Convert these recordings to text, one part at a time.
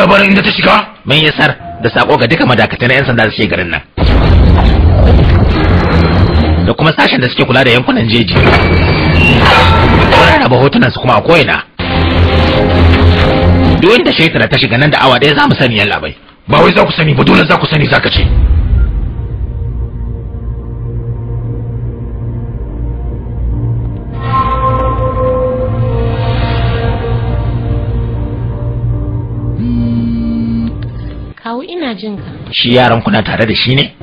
labarin inda ta shiga? Mun isar da sako ga duka madakatan 'yan sanda da suke garin nan. Da kuma sashen da suke kula da yankunan jeji. Sauran raba hotunan su kuma a ko'ina. Duk inda shaitana ta shiga nan da awa ɗaya za mu sani yalla bai. Ba wai za ku sani ba, dole za ku sani, za ka ce. Kawu ina jin ka. Shi yaran kuna tare da shi ne?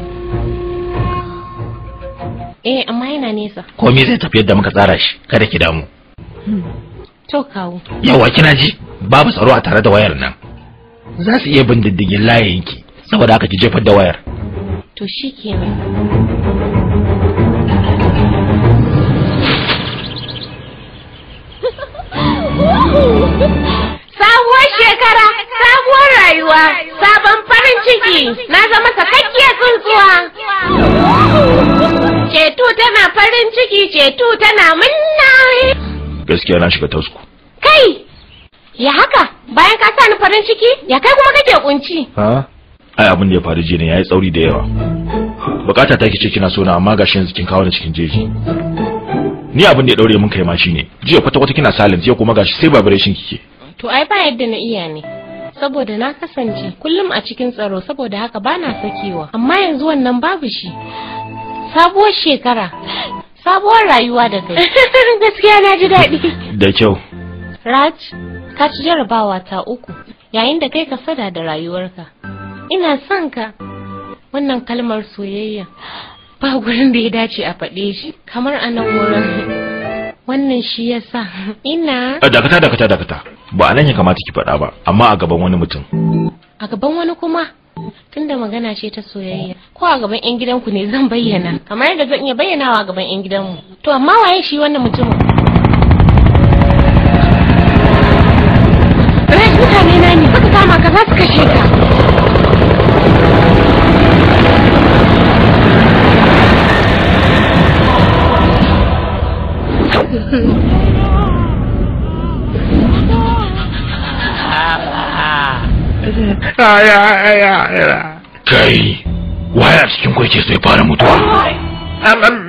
Amma yana nesa. Komai zai tafi yadda muka tsara shi, kada ki damu. To kawu. Yawa kina ji? Babu tsaro a tare da wayar nan. Za su iya bin diddigin layinki, saboda haka ki jefar da wayar. To shikenan. Sabuwar shekara, sabuwar rayuwa, sabon farin ciki, na zama sakakkiyar tsuntsuwa. Ceto tana farin ciki, ceto tana munna. Gaskiya na shiga tasku. Kai, ya haka, bayan ka sa ni farin ciki, ya kai kuma kake kunci. Ha? Ai abin da ya faru jiya ne yayi tsauri da yawa. Bukata ta kice kina so na, amma gashi yanzu kin kawo ni cikin jeji. Ni abin da ya daure mun kai ma shine, jiya kwata-kwata kina silent, yau kuma gashi sai vibration kike. To ai ba yadda na iya ne, saboda na kasance kullum a cikin tsaro, saboda haka bana sakewa. Amma yanzu wannan babu shi. Sabuwar shekara, sabuwar rayuwa da kai. Gaskiya na ji daɗi. Da kyau. Raj, ka ci jarabawa ta 3, yayin da kai ka fada da rayuwarka. Ina son ka. Wannan kalmar soyayya ba gurin da ya dace a faɗe shi, kamar a nan wurin. Wannan shi yasa ina Dakata. Ba a nan ya kamata ki faɗa ba, amma a gaban wani mutum. A gaban wani kuma? Tunda magana ce ta soyayya, ko a gaban 'yan gidanku ne zan bayyana, kamar yadda zan iya bayyanawa a gaban 'yan gidanmu. To amma waye shi wannan mutumin? Rai, mutane na ne, suka kama ka za su kashe ka. Kai, waya cikin kwai ke sai fara mutuwa.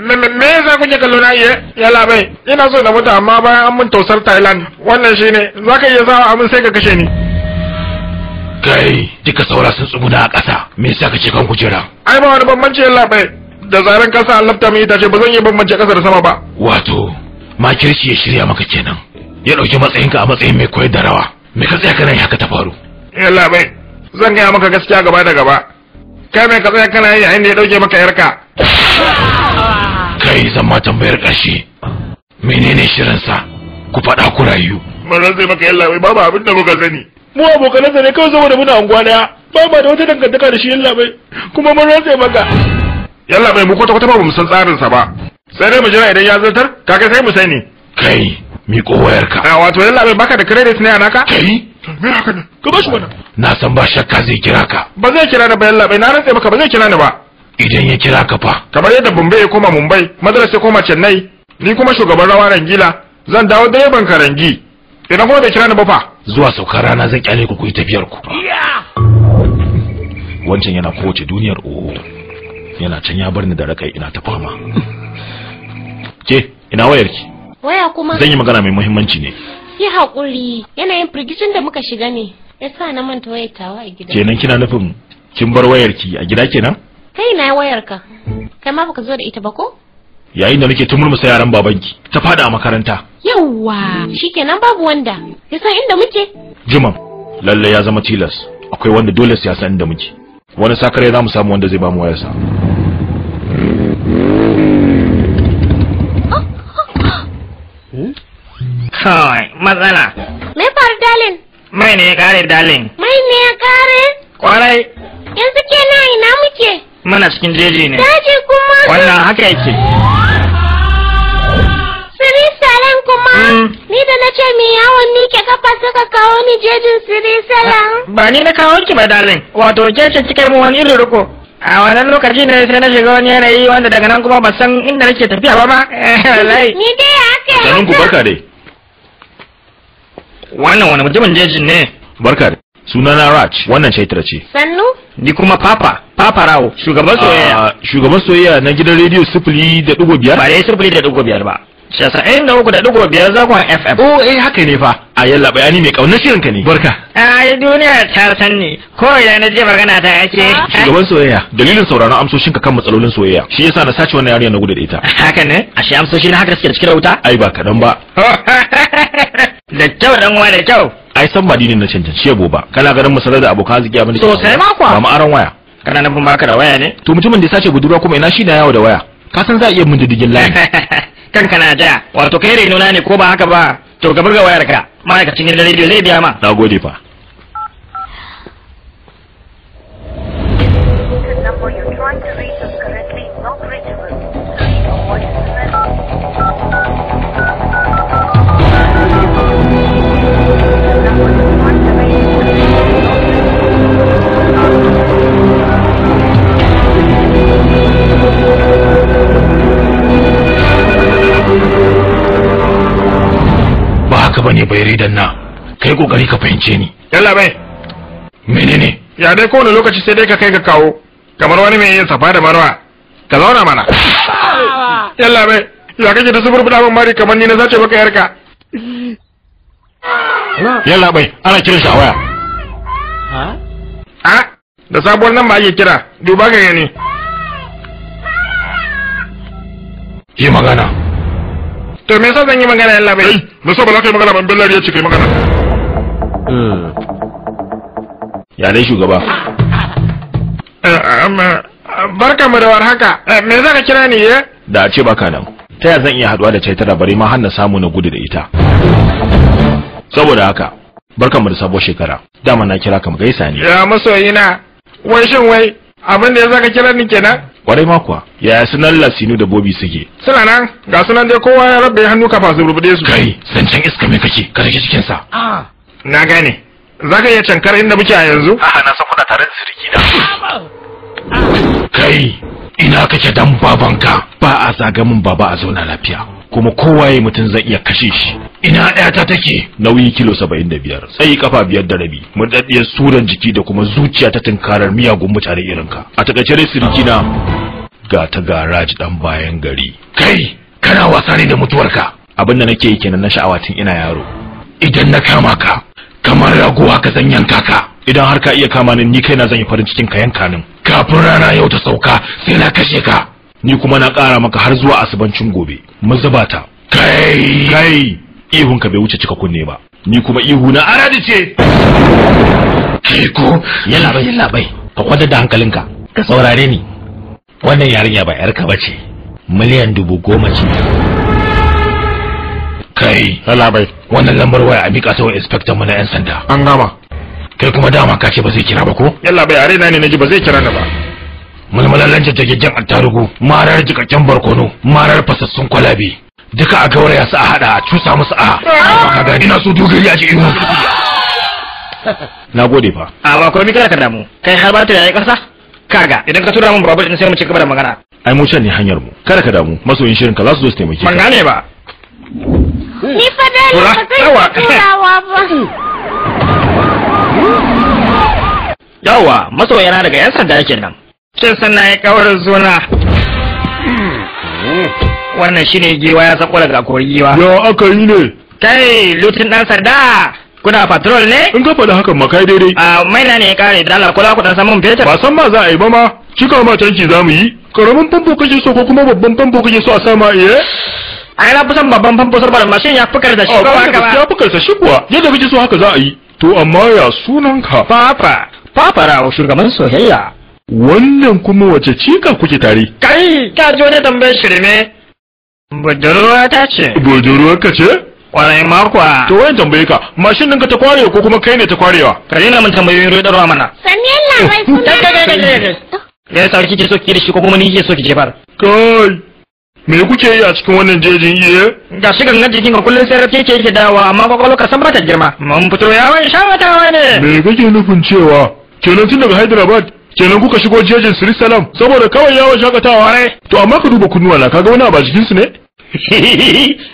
Me yasa kuke kallo na ya labai? Ina so na mutu amma bayan an mun tausar Thailand. Wannan shine, zaka iya sawa abin sai ka kashe ni. Kai, duka saura sun tsuguna a ƙasa. Me yasa kace kan kujera? Ai ba wani bambanci ya labai. Da zaran ka sa an lafta mai itace ba zan iya bambance ƙasa da sama ba. Wato, makirci ya shirya maka kenan. Ya dauki matsayinka a matsayin mai koyar da rawa. Me ka tsaya kana yi haka ta faru? Ya labai, zan gaya maka gaskiya gaba da gaba. Kai mai ka tsaya kana yi yayin da ya dauke maka yarka. Kai zan ma tambayar ƙarshe. Menene shirinsa? Ku faɗa ku rayu. Mun zai maka yalla bai, babu abin da muka sani. Mu abokanansa ne kawai saboda muna unguwa daya. Ba ma da wata dangantaka da shi yalla bai. Kuma mun rantsa maka. Yalla bai, mu kwata-kwata ba mu san tsarinsa ba. Sai dai mu jira idan ya zartar, kaga sai mu sani. Kai, miƙo wayarka. Wato yalla bai, baka da credit ne a naka? Kai? Me haka ne? Ka bashi mana. Na san ba shakka zai kira ka. Ba zai kira ni ba yalla bai, na rantsa maka ba zai kira ni ba. Idan ya kira ka fa. Kamar yadda Bombay ya koma Mumbai, Madras ya koma Chennai, ni kuma shugaban rawa Rangila, zan dawo direban Karangi. Idan kuma bai kira ni ba fa. Zuwa saukar rana zan kyale ku yi tafiyar ku. Wancan yana kowace duniyar yana can ya bar ni da rakai ina ta fama. Ke, ina wayarki? Waya kuma? Zan yi magana mai muhimmanci ne. Yi haƙuri, yanayin firgicin da muka shiga ne, yasa na manta wayar tawa a gida. Kenan kina nufin kin bar wayarki a gida kenan? Kai na wayarka, kai ma baka zo da ita ba ko? Yayin da nake tumurmusa yaran babanki, ta fada a makaranta. Yawwa, shikenan babu wanda ya san inda muke. Jiman, lalle ya zama tilas. Akwai wanda dole sai ya san inda muke. Wani sakare za mu samu wanda zai ba mu wayarsa. Kawai, matsala. Me faru dalin? Mai ne ya kare dalin. Mai ne ya kare? Kwarai. Yanzu kenan ina muke? Muna cikin jeji ne. Daji kuma? Wannan haka yake. Siri Salan kuma? Ni da na ce mi yawon mike kafa suka kawo ni jejin Siri Salan. Ba ni na kawo ki ba dalin. Wato ke ce kika mu wani irin riko. A wannan lokaci ne sai na shiga wani yanayi wanda daga nan kuma ba san inda nake tafiya ba ma. Ni dai haka. Sanin ku barka dai. Wannan wani mutumin jejin ne. Barka dai. Sunana Raj, wannan Chaitra ce. Sannu? Ni kuma Fassarar shugaban soyayya. Shugaban soyayya na gidan rediyo 0.5? Ba dai 0.5 ba. 93.5 Zangon FM. Oh haka ne fa. A yalla bayani mai kaunar shirinka ne. Barka. Ai duniya ta san ni. Ko idan na je magana ta ake. Shugaban soyayya, dalilin sauraron amsoshinka kan matsalolin soyayya. Shi yasa na sace wannan yarinya na gudu da ita. Haka ne? Ashe amsoshi na haka suke da cikin wuta? Ai ba kadan ba. Da kyau dan uwa da kyau. Ai san ba dinin na cancanci yabo ba. Kana ganin masalar da abokan arziki abin da ke. Sosai ma kuwa. Ba mu aron waya. Kana nufin baka da waya ne? To mutumin da ya sace budurwa kuma ina shi na yawo da waya. Ka san za a iya mun diddigin layi. Kanka na ja. Wato kai renona ne ko ba haka ba? To ka burga wayarka. Ma'aikacin gidan rediyo zai biya ma. Nagode fa. haka bane bai ridan na kai kokari ka fahimce ni. Yalla bai menene ya dai kowane lokaci sai dai ka kai ka kawo kamar wani mai yin safa da marwa ka zauna mana. Yalla bai ya kake da suburbuda min mari kamar ni na sace maka yarka. Yalla bai ana kiran shi a waya. Ha da sabuwar nan ba ake kira duba ka gani. yi magana. To me yasa zan yi magana yalla bai? Me yasa ba za ka yi magana ban billari ya ce kai magana? Ya dai shugaba. Barka mu da warhaka. Me za ka kira ni eh? Da a ce baka nan. Ta ya zan iya haduwa da Chaitra bare ma har na samu na gudu da ita. Saboda haka barkanmu da sabuwar shekara. Dama na kira ka mu gaisa ne. Ya masoyina. Wai shin wai abin da ya zaka kira ni kenan? Kwarai ma kuwa. Yaya sunan Lasinu da Bobi suke? Suna nan, ga sunan dai kowa ya rabbe hannu kafa su rubude su. Kai, zancen iska me kake? Ka rage cikin sa. Na gane. Zaka iya cankar inda muke a yanzu? A'a na san kuna tare da siriki na. Kai, ina kake dan babanka? Ba a zaga min baba a zauna lafiya. Kuma kowaye mutum zai iya kashe shi. Ina ɗayata take? Nauyi kilo 75, tsayi kafa 5 da rabi, murdaddiyar suran jiki da kuma zuciya ta tunkarar miyagun mutane irinka. A takaice dai siriki na ga ta garaji dan bayan gari. Kai, kana wasa ne da mutuwarka. Abin da nake yi kenan na sha'awa tun ina yaro. Idan na kama ka, kamar raguwa ka zan yanka ka. Idan har ka iya kama ni kaina zan yi farin cikin ka yanka nin. Kafin rana yau ta sauka sai na kashe ka. Ni kuma na ƙara maka har zuwa asubancin gobe. Mu zuba ta. Kai, ihun ka bai wuce cika kunne ba. Ni kuma ihu na aradi ce. Kai ko yalla bai ka kwada da hankalinka ka saurare ni. Wannan yarinya ba yarka bace. Miliyan 10,000 ce. Kai yalla bai wannan lambar waya a mika ta wa inspector mu na yan sanda. An gama. Kai kuma dama ka ce ba zai kira ba ko? Yalla bai are na ne naji ba zai kira ni ba. Mulmulallen jajjagen attarugu, marar jikakken barkono, marar fasassun kwalabe. Duka a gauraya su a hada a cusa musu a. Kaga ina so dogari a ji ihu. Nagode fa. A ba komai kada ka damu. Kai har ba ta yayi kasa? Kaga idan ka tura min babu din sai mu ci gaba da magana. Ai mu can ne hanyar mu. Kada ka damu. Masoyin shirin ka za su zo su taimake ka. Ban gane ba. Ni fa dai ba kai turawa ba. Yawa, masoyana daga yan sanda yake nan. Kin san na yi kawarin zona. Wannan shine giwa ya sako daga kori giwa. Ya aka yi ne. Kai lutin dan sanda. Kuna patrol ne? In ka faɗa hakan ma kai daidai. Maina ne ya kare da Allah kula ku dan samun fetur. Ba san ma za a yi ba ma. Cika ma tanki za mu yi. Karamin famfo kake so ko kuma babban famfo kake so a sama iya? Ai na fusan babban famfo saboda mashin ya fikar da shi ko haka ba. Ya fikar da shi kuwa. Yadda kake so haka za a yi. To amma ya sunanka? Fassarar shugaban soyayya. Wannan kuma wace cika kuke tare? Kai, ka ji wani tambayar shirme. Budurwa ta ce. Budurwar ka ce? Kwarai makwa. To wayan tambaye ka, mashin ɗinka ta kware ko kuma kai ne ta kwarewa? Ka daina mun tambayoyin ruwa mana. Sannan labai suna. Ya sa kike so ki da shi ko kuma ni kike so ki jefar? Kai, me kuke yi a cikin wannan jejin iye? Ga shi gangan jikin ka kullun sai rafi yake dawowa amma kwakwalwa ka san ba ta girma. Mun fito yawon shawatawa ne. Me kake nufin cewa? Kenan tun daga Hyderabad kenan kuka shigo jejin Sri Salam saboda kawai yawon shakatawa ne. To amma ka duba kunnuwa na kaga wani a jikin su ne?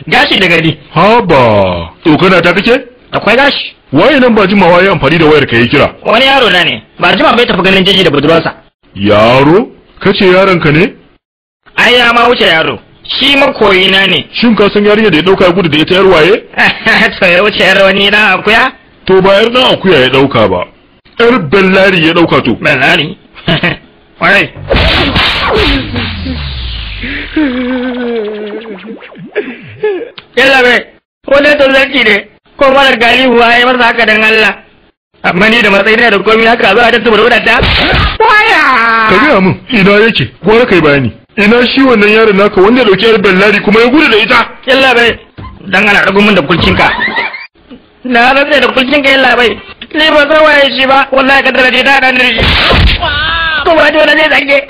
Gashi da gari. Haba, to kana ta kake? Akwai gashi. waye nan ba jimawa ya amfani da wayar ka yi kira? Wani yaro na ne, ba jima bai tafi ganin jeji da budurwarsa. Yaro? Kace yaron ka ne? Ai ya ma wuce yaro. Shi makoyi na ne. Shin ka san yarinya da ya dauka ya gudu da ita yar waye? To ya wuce yar wani na akuya? To ba yar dan akuya ya dauka ba. Yar bellari ya dauka to. Bellari? Wai. Yalla bai, wani tsallanci ne, ko mara galihu ya masa haka dan Allah. Amma ni da matsayi na da komai haka zo a tattaba da wadata. Waya! Ka gaya min, ina yake, gwara kai bayani. Ina shi wannan yaron naka wanda ya dauki yar bellari kuma ya gudu da ita. Yalla bai, dan ana ragu min da kulcinka. Na rantsa da kulcinka yalla bai. Ni ba san waye shi ba, wallahi kadara ce ta hada ni da shi. Ko ba dole ne zage.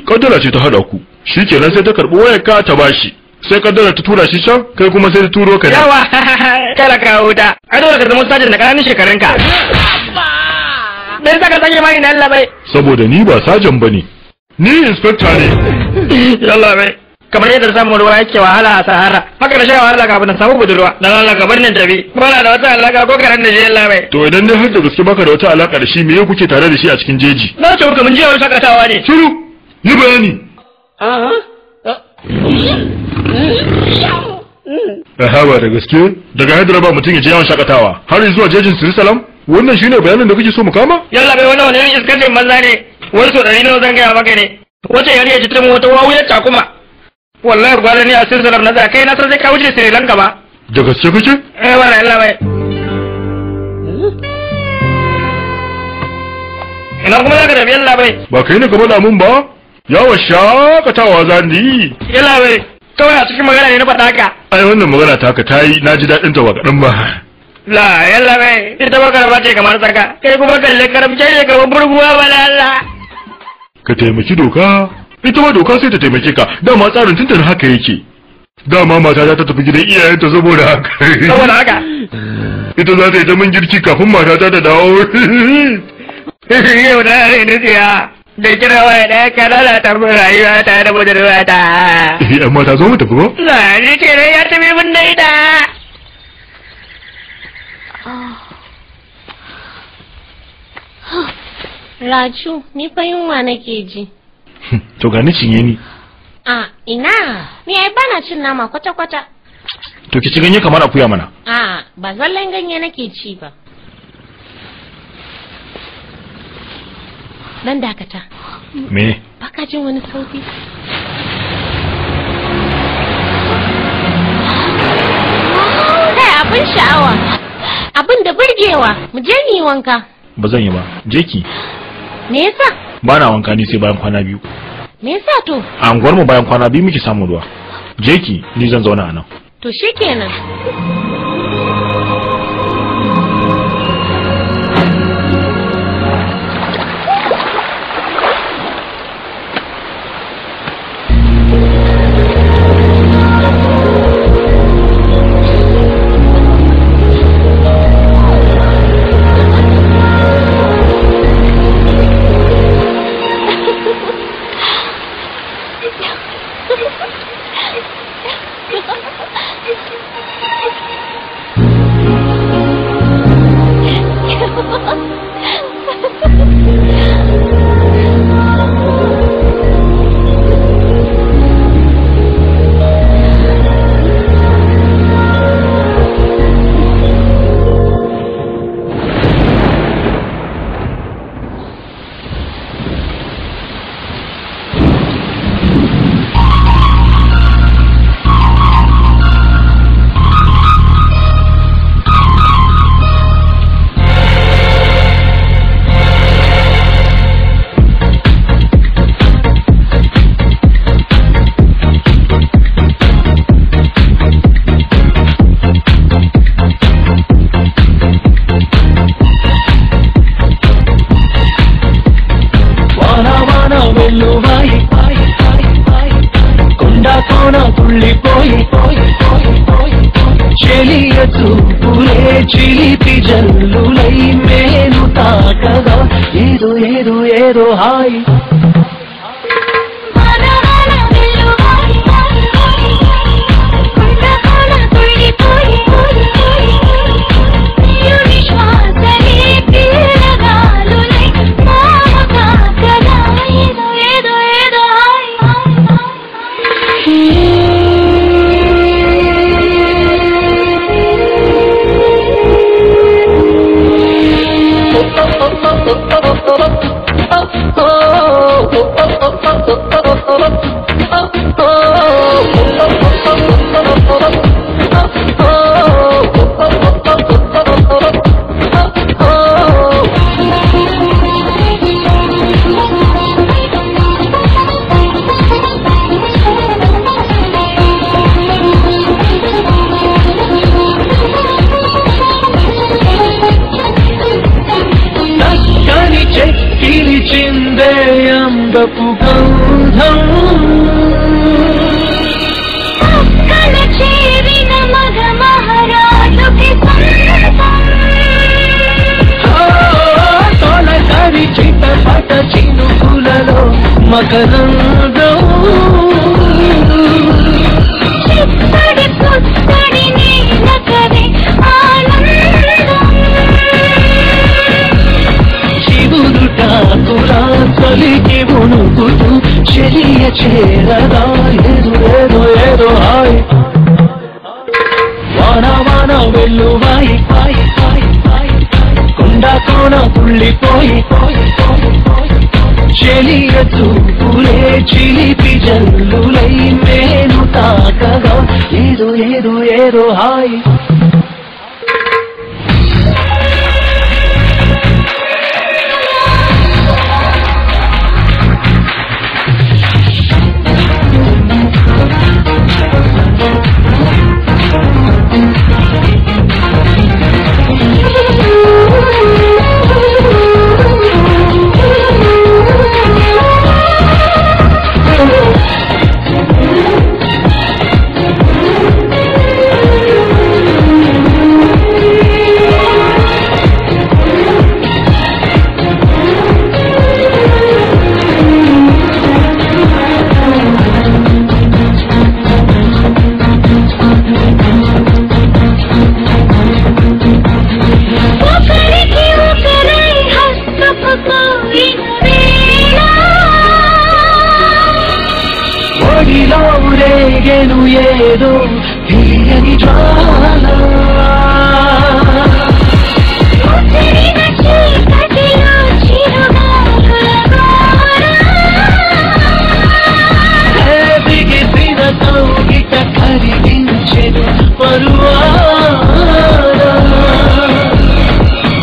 Kadara ce ta hada ku. Shikenan sai ta karbi wayar ka ta bashi. Sai kaddara ta tura shi can, kai kuma sai ta turo ka. Yawa, kala ka huta. A dole ka zama sajin da ƙananan shekarunka. Dan saka sake mani na Allah bai. Saboda ni ba sajan bane. Ni inspector ne. Yalla bai. Kamar yadda samun ruwa yake wahala a Sahara. Maka da shan wahala kafin na samu budurwa. Dan Allah ka bar ni tafi. Bana da wata alaka ko karan da shi Allah bai. To idan dai har da gaske baka da wata alaka da shi, me kuke tare da shi a cikin jeji? Na ce muka mun je wani sakatawa ne. Shiru. Yi bayani. Hawa da gaske daga Hyderabad mutum ya je yawon shakatawa har zuwa jejin Sirisalam, wannan shine bayanin da kake so mu kama? Yalla bai wani iskar da maza ne, wani so dari nawa zan gaya maka ne. Wace yariya ce ta mu wata wawuyar takuma. Wallahi gwada ni a Sirisalam na kai na san zai kawo shi Sri Lanka ba. Da gaske kake? Wala yalla bai. Ina kuma zaka tafi yalla bai. Ba kai ne ka faɗa mun ba? Yawon shakatawa zan yi. Yalla bai. Kawai a cikin magana ne na faɗa haka. Ai wannan magana ta ka tayi, na ji daɗin ta ba kaɗan ba. La yalla bai, ita ba karba ce kamar tsaka. Kai kuma kalle karamce ne kamar burguwa ba Allah. Ka taimaki doka, ita ma doka sai ta taimake ka. Dama tsarin tuntun haka yake. Dama mata ta tafi gidan iyayenta saboda haka. Saboda haka. Ita za ta yi ta min girki kafin mata ta dawo. Yau da rai na siya. Da kira waya ɗaya ka lalata min rayuwa ta da budurwa ta. Amma ta zo mu tafi ko? Na ni ce ne ya tafi min da ita. Raju, ni fa yunwa nake ji. To ga ni cinye ni. Ina, ni ai bana cin nama kwata-kwata. To ki ci ganye kamar akuya mana. Ba zallan ganye nake ci ba. Dan dakata. Me? Baka jin wani sauti? Kai abin sha'awa. Abin da burgewa. Mu je ni wanka. Ba zan yi ba. Je ki. Me yasa? Ba na wanka ni sai bayan kwana biyu. Me yasa to? A unguwar mu bayan kwana biyu muke samun ruwa. Je ki, ni zan zauna a nan. To shikenan. చిలిపి జల్లులై మేలు తాకగా ఏదో ఏదో ఏదో హాయ్ వలపు గంధం పక్కన చేరిన మగ మహారాజుకి తొలకరి చిట్టపట చినుకులలో మకరందం చిత్తడి పుత్తడి నీలకవి ఆనందం శివుడుటాకులా తొలికి ఉణుకుతూ చెలియ చేరదా ఏదో ఏదో ఏదో హాయ్ వాన వాన వెల్లువాయి పాయి పాయి పాయి కొండ కోణ తుళ్ళిపోయి చెలియ తూపులే చిలిపి జల్లులై మేలు తాకగా ఏదో ఏదో ఏదో హాయ్ ఏదో తెలియని జ్వాల బిగిసిన కౌగిట కరిగించెను పరువాల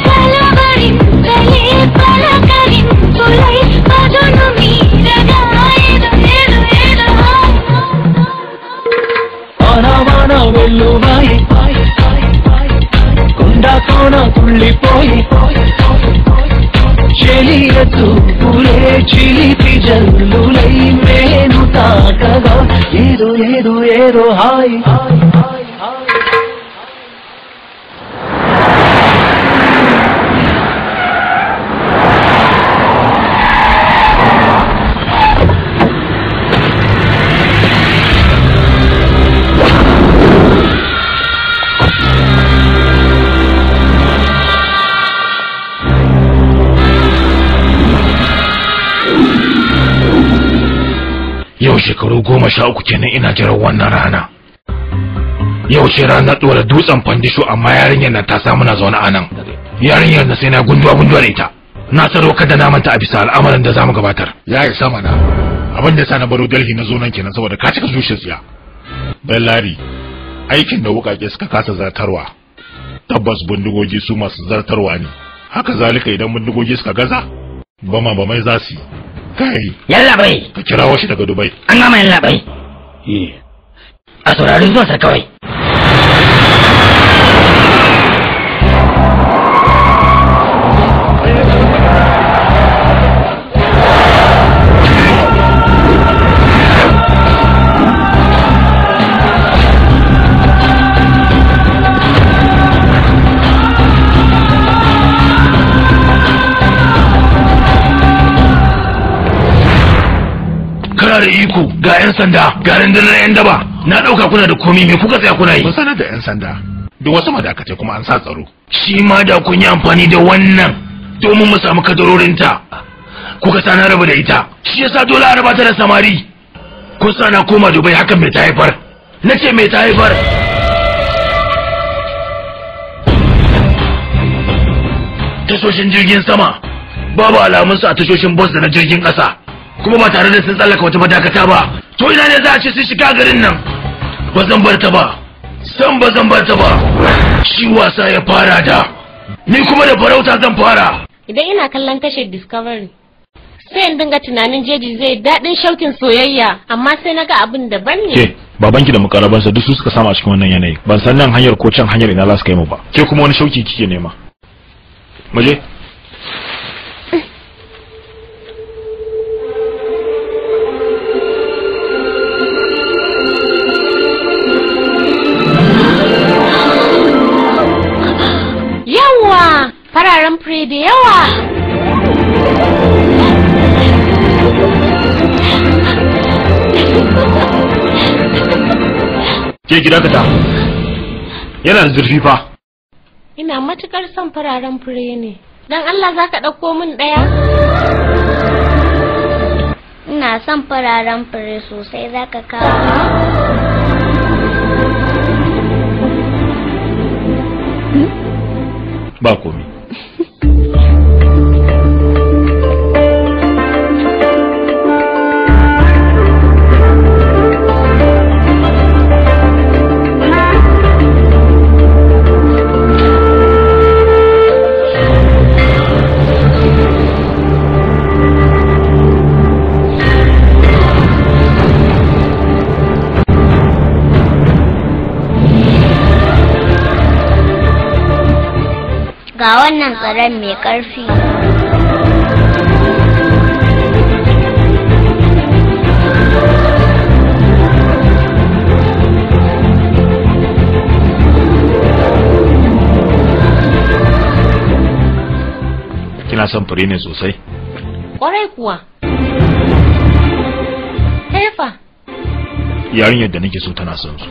పలవరించలే పలకరింపులై పదును మీరగా వెల్లువాయి కొండ కోణ తుళ్ళిపోయి చెలియ తూపులే చిలిపి జల్లులై మేను తాకగా ఏదో ఏదో ఏదో hi yau shekaru 13 kenan ina jiran wannan rana. Yau ce ranar ɗora dutsen fandisho amma yarinyar nan ta samu na zaune a nan. Yarinyar na sai na gunduwa da ita. Na sadaukar da namanta a bisa al'amarin da zamu gabatar. Ya yi sama na. Abin da sa na baro Delhi na zo nan kenan saboda ka cika zuciyar tsiya. Bellari, aikin da wukake suka kasa zartarwa. Tabbas bindigogi su masu zartarwa ne. Haka zalika idan bindigogi suka gaza, bama za su yi. Kai. Yalla bai. Ka kirawo shi daga Dubai. An gama yalla bai. A saurari zuwansa kawai. Kana da iko ga 'yan sanda ga rundunar 'yan daba na ɗauka kuna da komi me kuka tsaya kuna yi? Mun sanar da 'yan sanda da wasu madakatai kuma an sa tsaro. Shi ma da kun yi amfani da wannan domin mu samu kadarorinta kuka sa na raba da ita shi yasa dole a raba ta da samari. Kun sa na koma Dubai hakan mai ta haifar na ce mai ta haifar. Tashoshin jirgin sama babu alamunsu a tashoshin bus da na jirgin ƙasa kuma ba tare da sun tsallaka wata madakata ba. To ina ne za a ce sun shiga garin nan? Ba zan bar ta ba, san ba zan bar ta ba. Shi wasa ya fara da ni kuma da farauta zan fara. Idan ina kallon tashar Discovery sai in dinga tunanin jeji zai daɗin shaukin soyayya, amma sai naga abin daban ne. Ke babanki da mukarabansa duk su suka sama a cikin wannan yanayi. Ban san nan hanyar ko can hanyar ina za su kai mu ba. Ke kuma wani shauki kike nema? Muje. da yawa. Ke gida ka ta. Yana da zurfi fa. Ina matukar son fararen fure ne. Dan Allah za ka ɗauko min ɗaya? Ina son fararen fure sosai, za ka kawo. Ba komi. Ga wannan tsaron mai ƙarfi. Kina son fure ne sosai? Kwarai kuwa. Hefa. Yarinyar da nake so tana son su.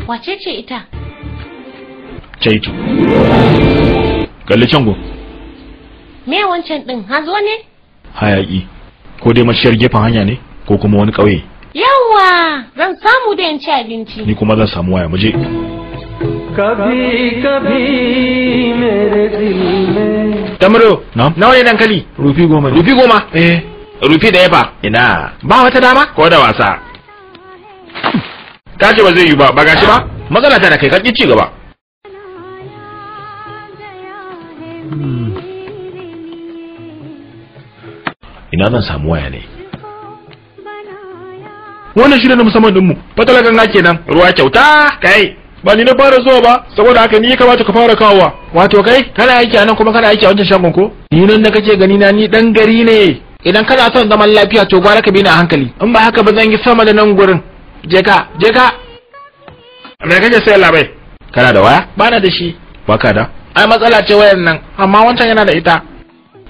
Wace ce ita? Chaitu. Kalli can go. Me wancan din hazo ne? Hayaki. Ko dai mashiyar gefen hanya ne ko kuma wani ƙauye. Yawa, zan samu da in ci abinci. Ni kuma zan samu waya, muje. कभी कभी मेरे दिल में Tamaro, Na'am? nawa ne dankali? Rufi goma ne. Rufi 10? Rufi da yafa? Ina, ba wata dama? Ko da wasa? Ka ce ba zai yi ba gashi ba? Matsala ta da kai, ka ƙi ci gaba. Ina zan samu waya ne. Wannan shi ne na musamman dinmu. Fatala ganga kenan, ruwa kyauta, kai. Ba ni na fara zuwa ba, saboda haka ni ya kamata ka fara kawowa. Wato kai, kana aiki a nan kuma kana aiki a wancan shagon ko? Ni nan da kake gani na ni dan gari ne. Idan kana son zaman lafiya to gwara ka bi ni a hankali. In ba haka ba zan yi sama da nan gurin. Je ka, je ka. Me kake sayar labai? Kana da waya? Bana da shi. Baka da? Ai matsala ce wayar nan, amma wancan yana da ita.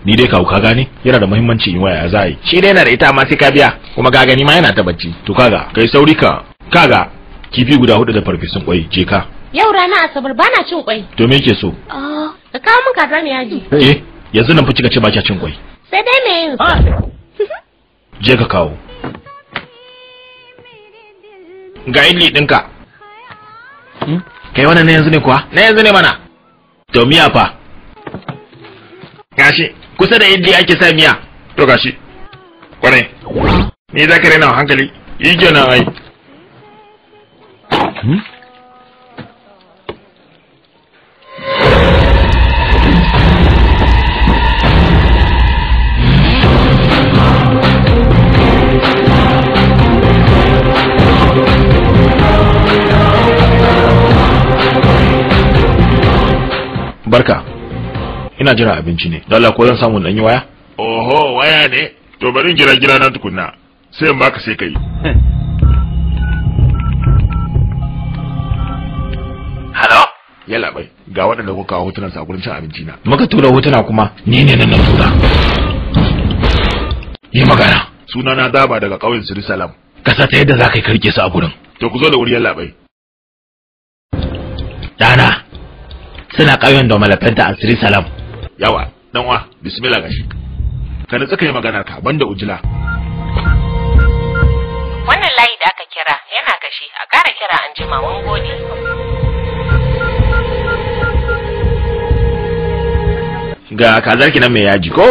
Ni dai kawo ka gane yana da muhimmanci in waya za a yi. Shi dai yana da ita amma sai ka biya. Kuma ga gani ma yana ta bacci. To kaga, kai sauri ka. Kaga, kifi guda 4 da farfesun kwai, je ka. Yau rana Asabar bana cin kwai. To me yake so? Ka kawo min kaza ne yaji. Yanzu nan fa kika ce ba kya cin kwai. Sai dai me yin sa. Je ka kawo. Ga illi ɗinka. Kai wannan na yanzu ne kuwa? Na yanzu ne mana. To miya fa. Gashi, kusa da illi ake sa miya. To gashi. Kwarai. Ni za ka rena hankali. Yi kenan ai. Barka. Ina jira abinci ne. Dan Allah ko zan samu dan yi waya? Oho, waya ne. To bari in jira gida na tukunna. Sai in baka sai kai. Hello? Yalla bai. Ga waɗanda kuka kawo hotunan sa gurin cin abinci na. Muka tura hotuna kuma. Ni ne nan na tura. Yi magana. Suna na Daba daga ƙauyen Sirisalam. Kasa ta yadda za ka yi karke su a gurin. To ku zo da wuri yalla bai. Dana. Suna ƙauyen da malafanta a Sri Salam. Yawa, dan wa, bismillah gashi. Ka nutsa kai maganar ka banda ujila. Wannan layi da aka kira yana kashe. A ƙara kira an jima mun gode. Ga kazarki nan mai yaji ko?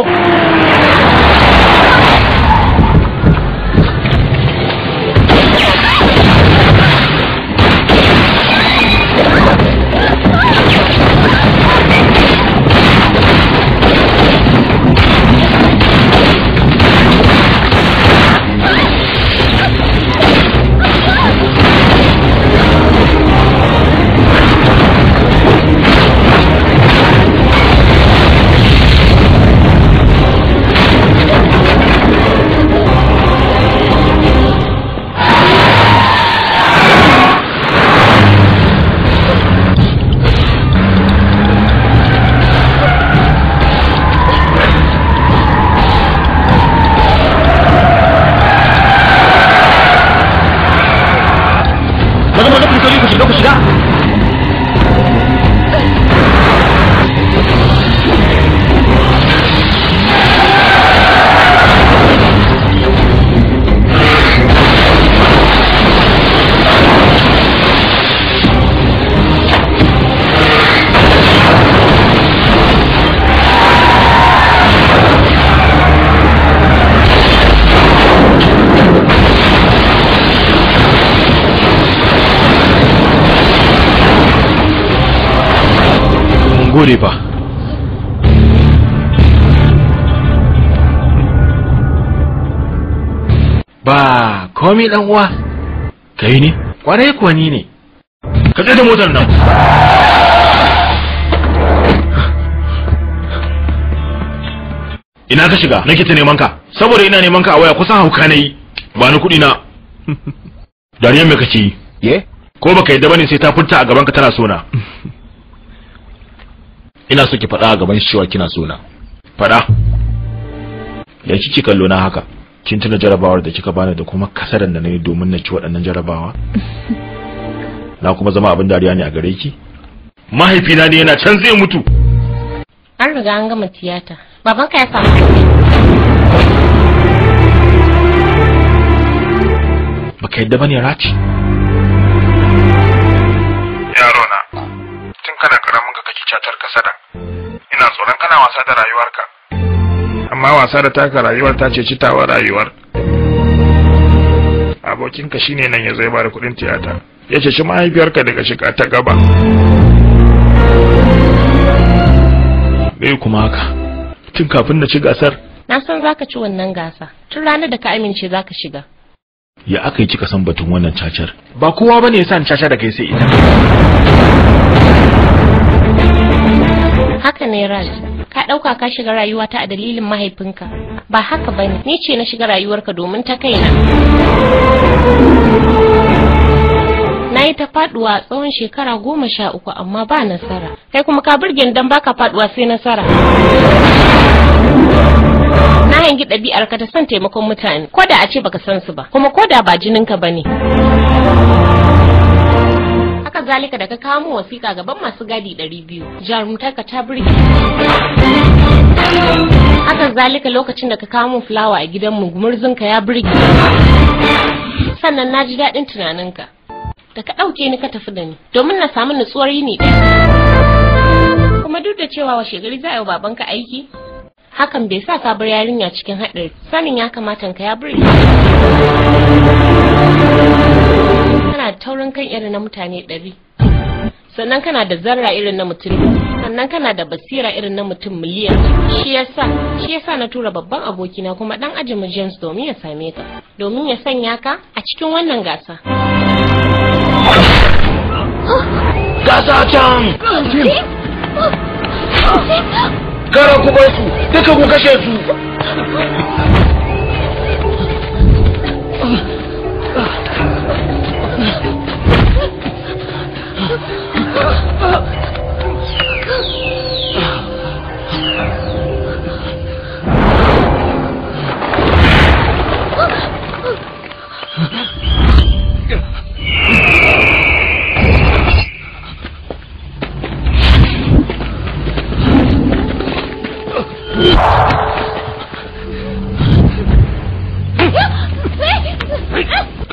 shiga ku shiga. Gode fa. Ba komi dan uwa. Kai ne? Kwarai kuwa ni ne. Ka tsaye da motar nan. Ina ka shiga? Nake ta neman ka. Saboda ina neman ka a waya kusan hauka nayi. Ba ni kuɗi na. Dariyan me kake yi? Ye? Ko baka yadda bane sai ta furta a gaban ka tana sona. Ina so ki faɗa a gaban shi cewa kina sona. Faɗa. Ya kike kallo na haka? Kin tuna jarabawar da kika bani da kuma kasaran da nayi domin na ci waɗannan jarabawa? Na kuma zama abin dariya ne a gare ki? Mahaifina ne yana can zai mutu. An riga an gama tiyata. Babanka ya samu. Baka yadda bane Rati? Yaro na, tun kana karamin ka kake cacar kasada. Ina tsoron kana wasa da rayuwarka. Amma wasa da taka rayuwar ta ce citawa rayuwar. Abokinka shine nan ya zai bada kudin tiyata. Ya ce shi mahaifiyarka daga shiga ta gaba. Me kuma haka? Tun kafin na ci gasar. Na san zaka ci wannan gasa. Tun ranar da ka amince zaka shiga. Ya aka yi kika san batun wannan cacar? Ba kowa bane ya san caca da kai sai ita. Haka ne Raj. Ka dauka ka shiga rayuwata a dalilin mahaifinka. Ba haka bane. Ni ce na shiga rayuwarka domin ta kaina. Na yi ta faduwa tsawon shekara 13 amma ba nasara. Kai kuma ka burge dan baka faduwa sai nasara. Na hangi ɗabi'ar ka ta son taimakon mutane, ko da a ce baka san su ba, kuma ko da ba jininka bane. Haka zalika da ka kawo mu wasiƙa gaban masu gadi 200, jarumtar ka ta burge. Haka zalika lokacin da ka kawo mu fulawa a gidanmu, gumurzunka ya burge. Sannan na ji daɗin tunaninka. Da ka ɗauke ni ka tafi da ni, domin na samu nutsuwar yini ɗaya. Kuma duk da cewa washe gari za a yi babanka aiki, hakan bai sa ka bar yarinya cikin haɗari. Sanin ya kamata ka ya burge. Kana da taurin kan irin na mutane 100. Sannan kana da zarra irin na mutum. Sannan kana da basira irin na mutum miliyan. Shi yasa na tura babban abokina kuma dan ajin James domin ya same ka. Domin ya sanya ka a cikin wannan gasa. Gasa can! Kara ku bar su, duka ku kashe su.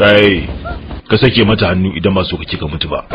Kai, ka sake mata hannu idan ba so kake ka mutu ba.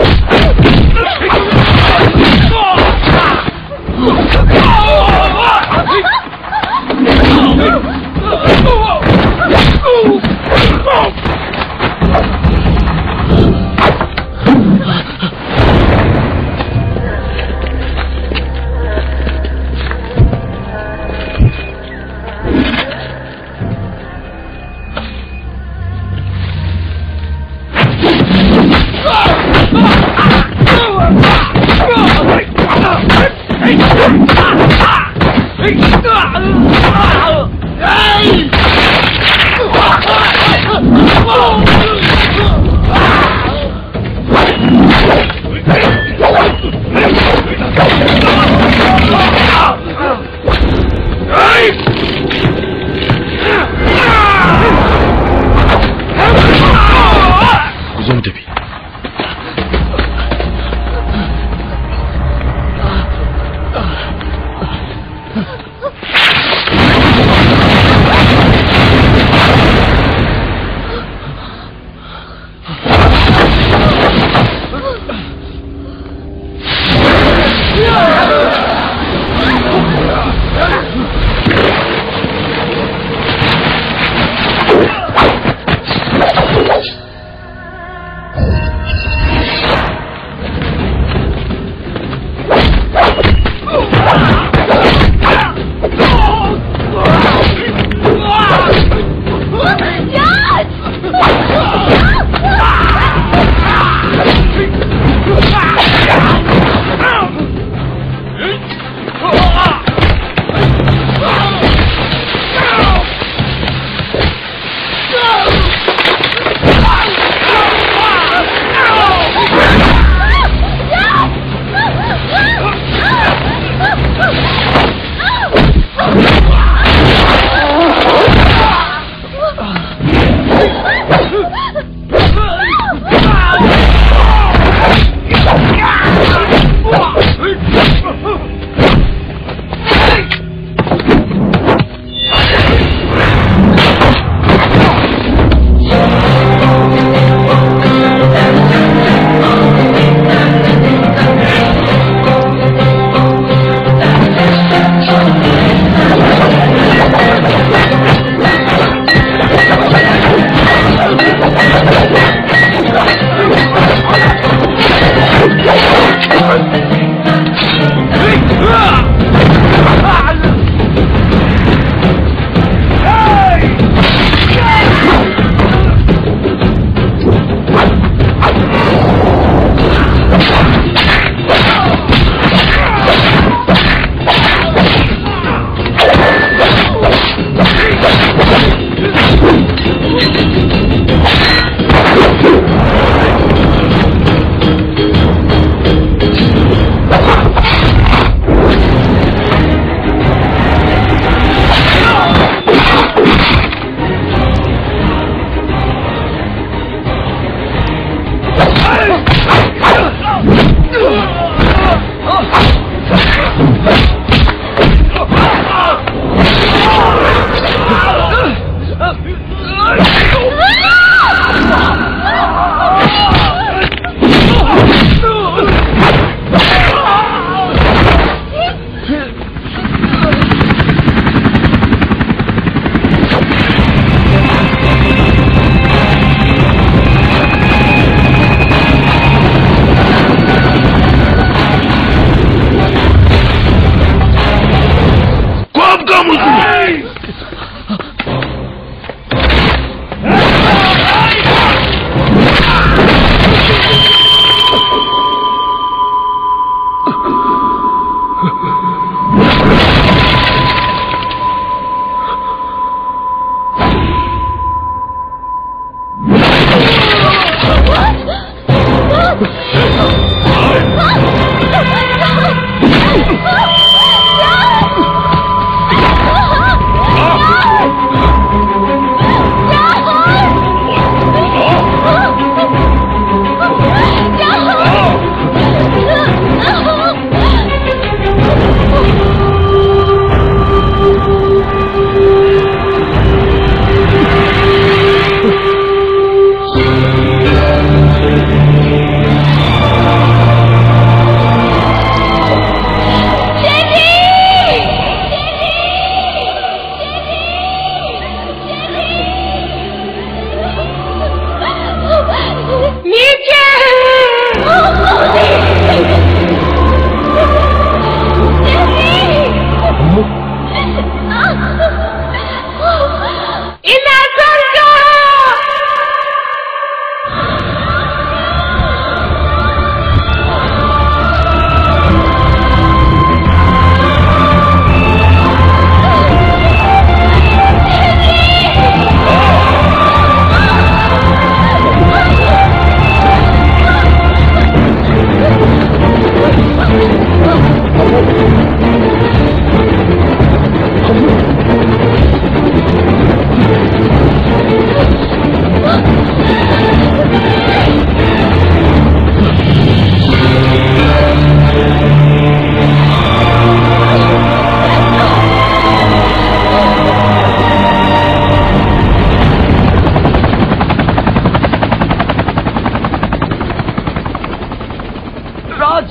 Raj!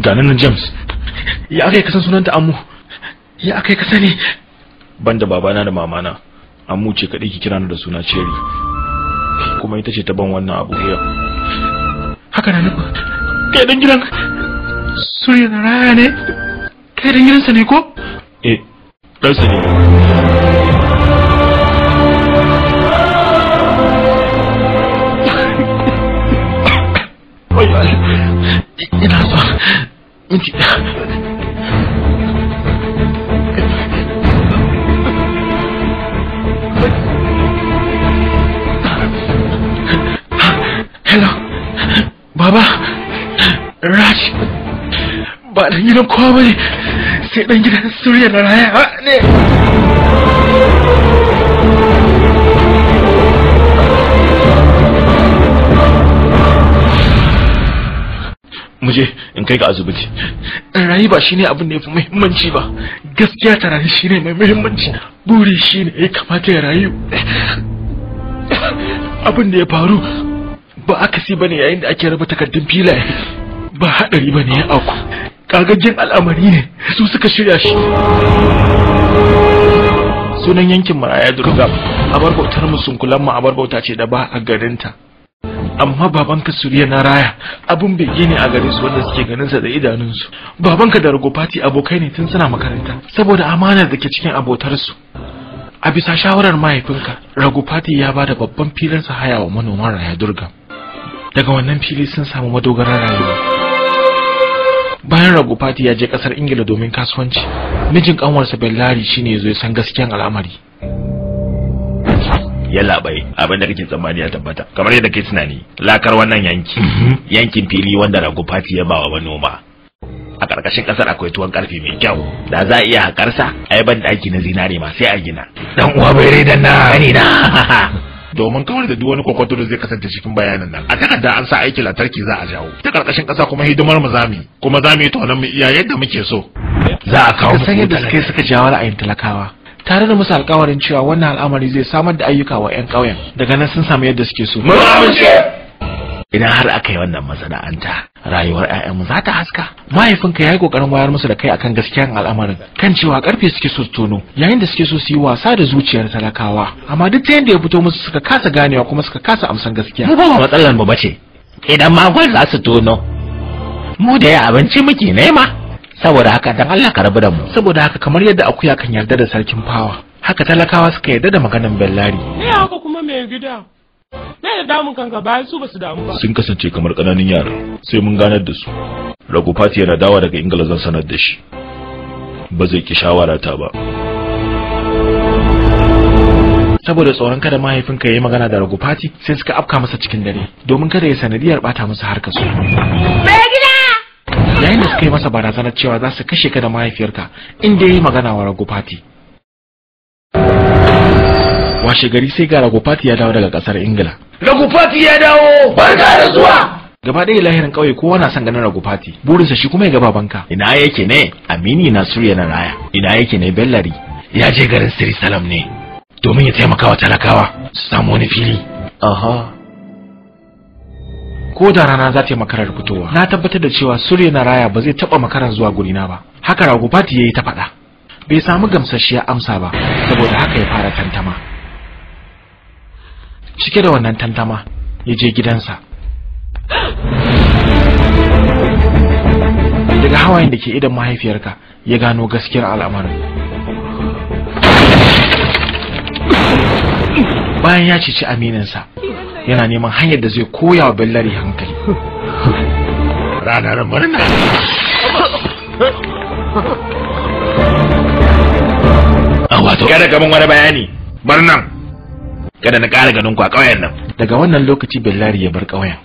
Ganin James, ya aka yi kasan sunanta Ammu? Ya aka yi kasa ne? Banda babana da mamana, Ammu ce kaɗai ki kira ni da suna Cherry. Kuma ita ce ta ban wannan abu yau. Haka na nufa, kai dan gidan Surya na Raya ne? Kai dan gidansa ne ko? Ɗansa ne. Ina so minti hello baba Raj ba dan gidan kowa bane sai dan gidan Surya da Raya ne. Muje in kai ka asibiti. Rayu ba shine abin da yafi muhimmanci ba. Gaskiya ta rayu shine mai muhimmanci. Buri shine ya kamata ya rayu. Abin da ya faru ba akasi bane yayin da ake raba takardun filaye. Ba hadari bane ya auku. Kagaggen al'amari ne su suka shirya shi. Sunan yankin Maraya Durga abar bautar musunkulan ma abar bauta ce da ba a garinta. Amma babanka Surya na Raya abun bege ne a gare su wanda suke ganin sa da idanunsu. Babanka da Ragopati abokai ne tun suna makaranta saboda amanar da ke cikin abotar su. A bisa shawarar mahaifinka, Ragopati ya bada babban filin sa haya wa manoman Raya Durga. Daga wannan fili sun samu madogarar rayuwa. Bayan Ragopati ya je kasar Ingila domin kasuwanci, mijin kanwarsa Bellari shine yazo ya san gaskiyan al'amari. Yalla bai abin da kake tsammani ya tabbata kamar yadda kake tunani lakar wannan yankin fili wanda Ragopati ya bawa manoma a karkashin kasar akwai tuwon karfe mai kyau da za a iya hakar sa ai ban daki na zinare ma sai a gina dan uwa bai rai dan na gani na domin kawar da duk wani kokonto da zai kasance cikin bayanan nan a takarda an sa aiki lantarki za a jawo ta karkashin kasa kuma hidimar mu kuma zamu yi tonan mu iya yadda muke so za a kawo san yadda suka jawo ra'ayin talakawa tare da musu alƙawarin cewa wannan al'amari zai samar da ayyuka wa 'yan ƙauyen daga nan sun samu yadda suke so. Idan har aka yi wannan masana'anta rayuwar 'ya'yanmu za ta haska. Mahaifinka ya yi ƙoƙarin wayar musu da kai akan gaskiyar al'amarin kan cewa ƙarfe suke so su tono yayin da suke so su yi wasa da zuciyar talakawa amma duk ta yadda ya fito musu suka kasa ganewa kuma suka kasa amsan gaskiya. Mu ba matsalar mu bace idan magwal za su tono mu da ya abinci muke nema. Saboda haka dan Allah ka rabu da mu. Saboda haka kamar yadda akuya kan yarda da sarkin fawa haka talakawa suka yarda da maganan Bellari. Ne haka kuma mai gida na da damun kanka bayan su basu damu ba. Sun kasance kamar ƙananan yara sai mun ganar da su. Ragopati yana dawa daga Ingila zan sanar da shi. Ba zai ki shawara ta ba. Saboda tsoron kada mahaifinka ya yi magana da Ragopati sai suka afka masa cikin dare domin kada ya sanadiyar bata musu harkar su. Yayin da suka yi masa barazanar cewa za su kashe ka da mahaifiyarka inda ya yi magana wa Ragopati. Washe gari sai ga Ragopati ya dawo daga kasar Ingila. Ragopati ya dawo! Barka da zuwa! Gaba ɗaya lahirin ƙauye kowa na son ganin Ragopati. Burinsa shi kuma ya ga babanka. Ina yake ne? Amini na Surya na Raya. Ina yake ne Bellari? Ya je garin Sri Salam ne domin ya taimaka wa talakawa su samu wani fili. Aha. Ko da rana za ta yi makarar fitowa na tabbatar da cewa Surya na Raya ba zai taba makarar zuwa gurina ba. Haka Ragopati yayi ta faɗa. Bai samu gamsasshiyar amsa ba saboda haka ya fara tantama. Cike da wannan tantama ya je gidansa. Daga hawayen da ke idan mahaifiyarka ya gano gaskiyar al'amarin. Bayan ya cici amininsa yana neman hanyar da zai koya wa Bellari hankali. Ranar murna. Wato kada gaban wani bayani. Bar nan. Kada na ƙara ganin ku a ƙauyen nan. Daga wannan lokaci Bellari ya bar ƙauyen.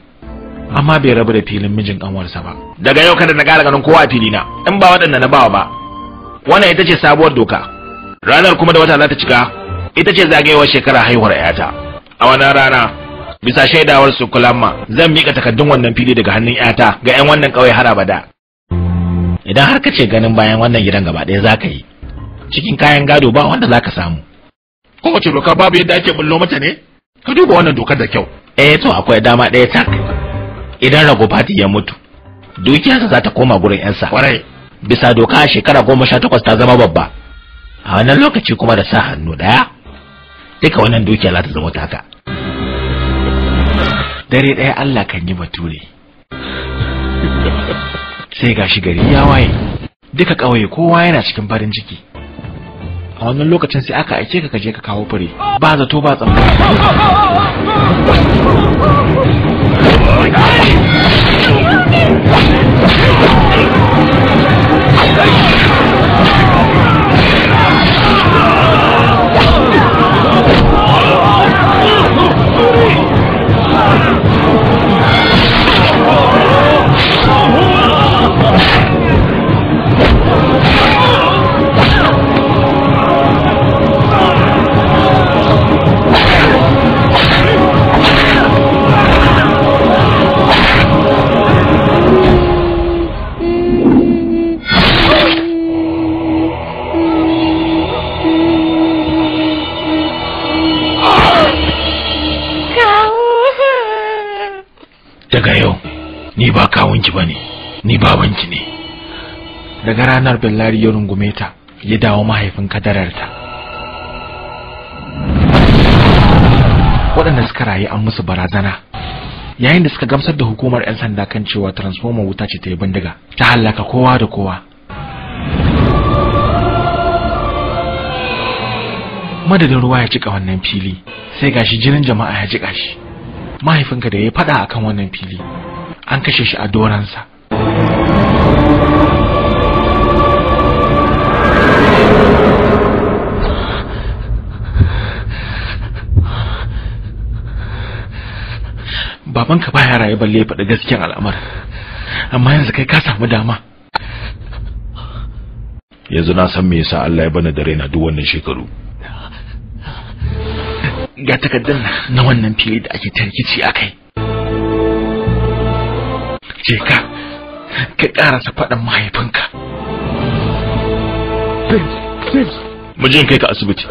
Amma bai rabu da filin mijin ƙanwarsa ba. Daga yau kada na ƙara ganin kowa a filina in ba waɗanda na bawa ba. Wannan ita ce sabuwar doka. Ranar kuma da wata za ta cika ita ce zagayewar shekara haihuwar 'yata. A wannan rana bisa shaidawar su kulamma zan mika takaddun wannan fili daga hannun 'yata ga 'yan wannan ƙauye har abada. Idan har ka ce ganin bayan wannan gidan gaba ɗaya za ka yi cikin kayan gado ba wanda za ka samu. Kowace doka babu yadda ake bullo mata ne? Ka duba wannan dokar da kyau. To akwai dama ɗaya tak. Idan Rago Fati ya mutu, dukiyarsa za ta koma gurin yansa. Kwarai. Bisa doka a shekara 18 ta zama babba. A wannan lokaci kuma da sa hannu ɗaya, duka wannan dukiya za ta zama taka. Dare ɗaya Allah kan yi bature. Sai gashi gari ya waye, duka ƙauye kowa yana cikin farin ciki. A wannan lokacin sai aka aike ka kaje ka kawo fure, ba zato ba tsammani. Daga yau ni ba kawunki bane, ni babanki ne. Daga ranar Bellari ya rungume ta, ya dawo mahaifin kadararta. Waɗanda suka rayu an musu barazana, yayin da suka gamsar da hukumar 'yan sanda kan cewa transformer wuta ce ta yi bindiga, ta hallaka kowa da kowa. Madadin ruwa ya jika wannan fili, sai gashi jinin jama'a ya jika shi. Mahaifinka da ya fada akan wannan fili, an kashe shi a doransa. Babanka baya raye balle ya faɗi gaskiyar al'amarin, amma yanzu kai ka samu dama. Yanzu na san me yasa Allah ya bani da raina duk wannan shekaru. Ga takardun na wannan fili da ake tarkici a kai. Je ka karasa faɗan mahaifinka. Mu je kai ka asibiti.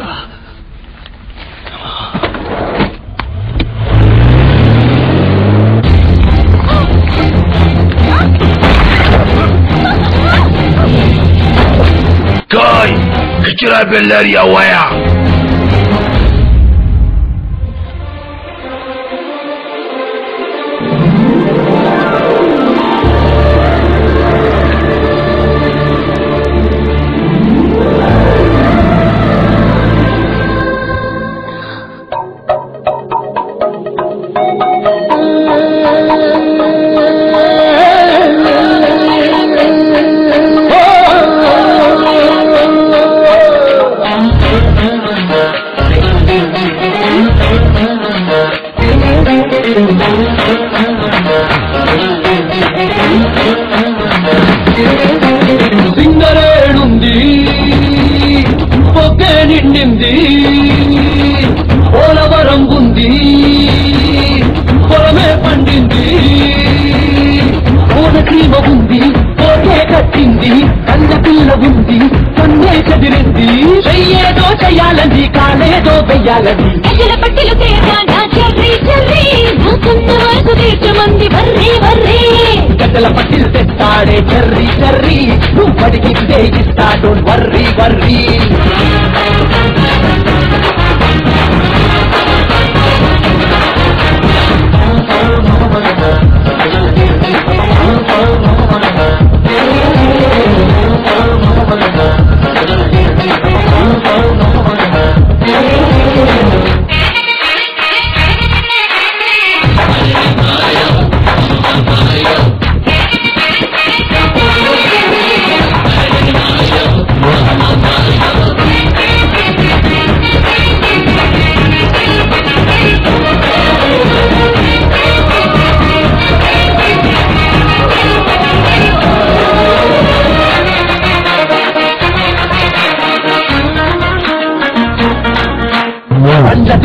Kai, ka kira Bellari a waya. Don't worry, worry.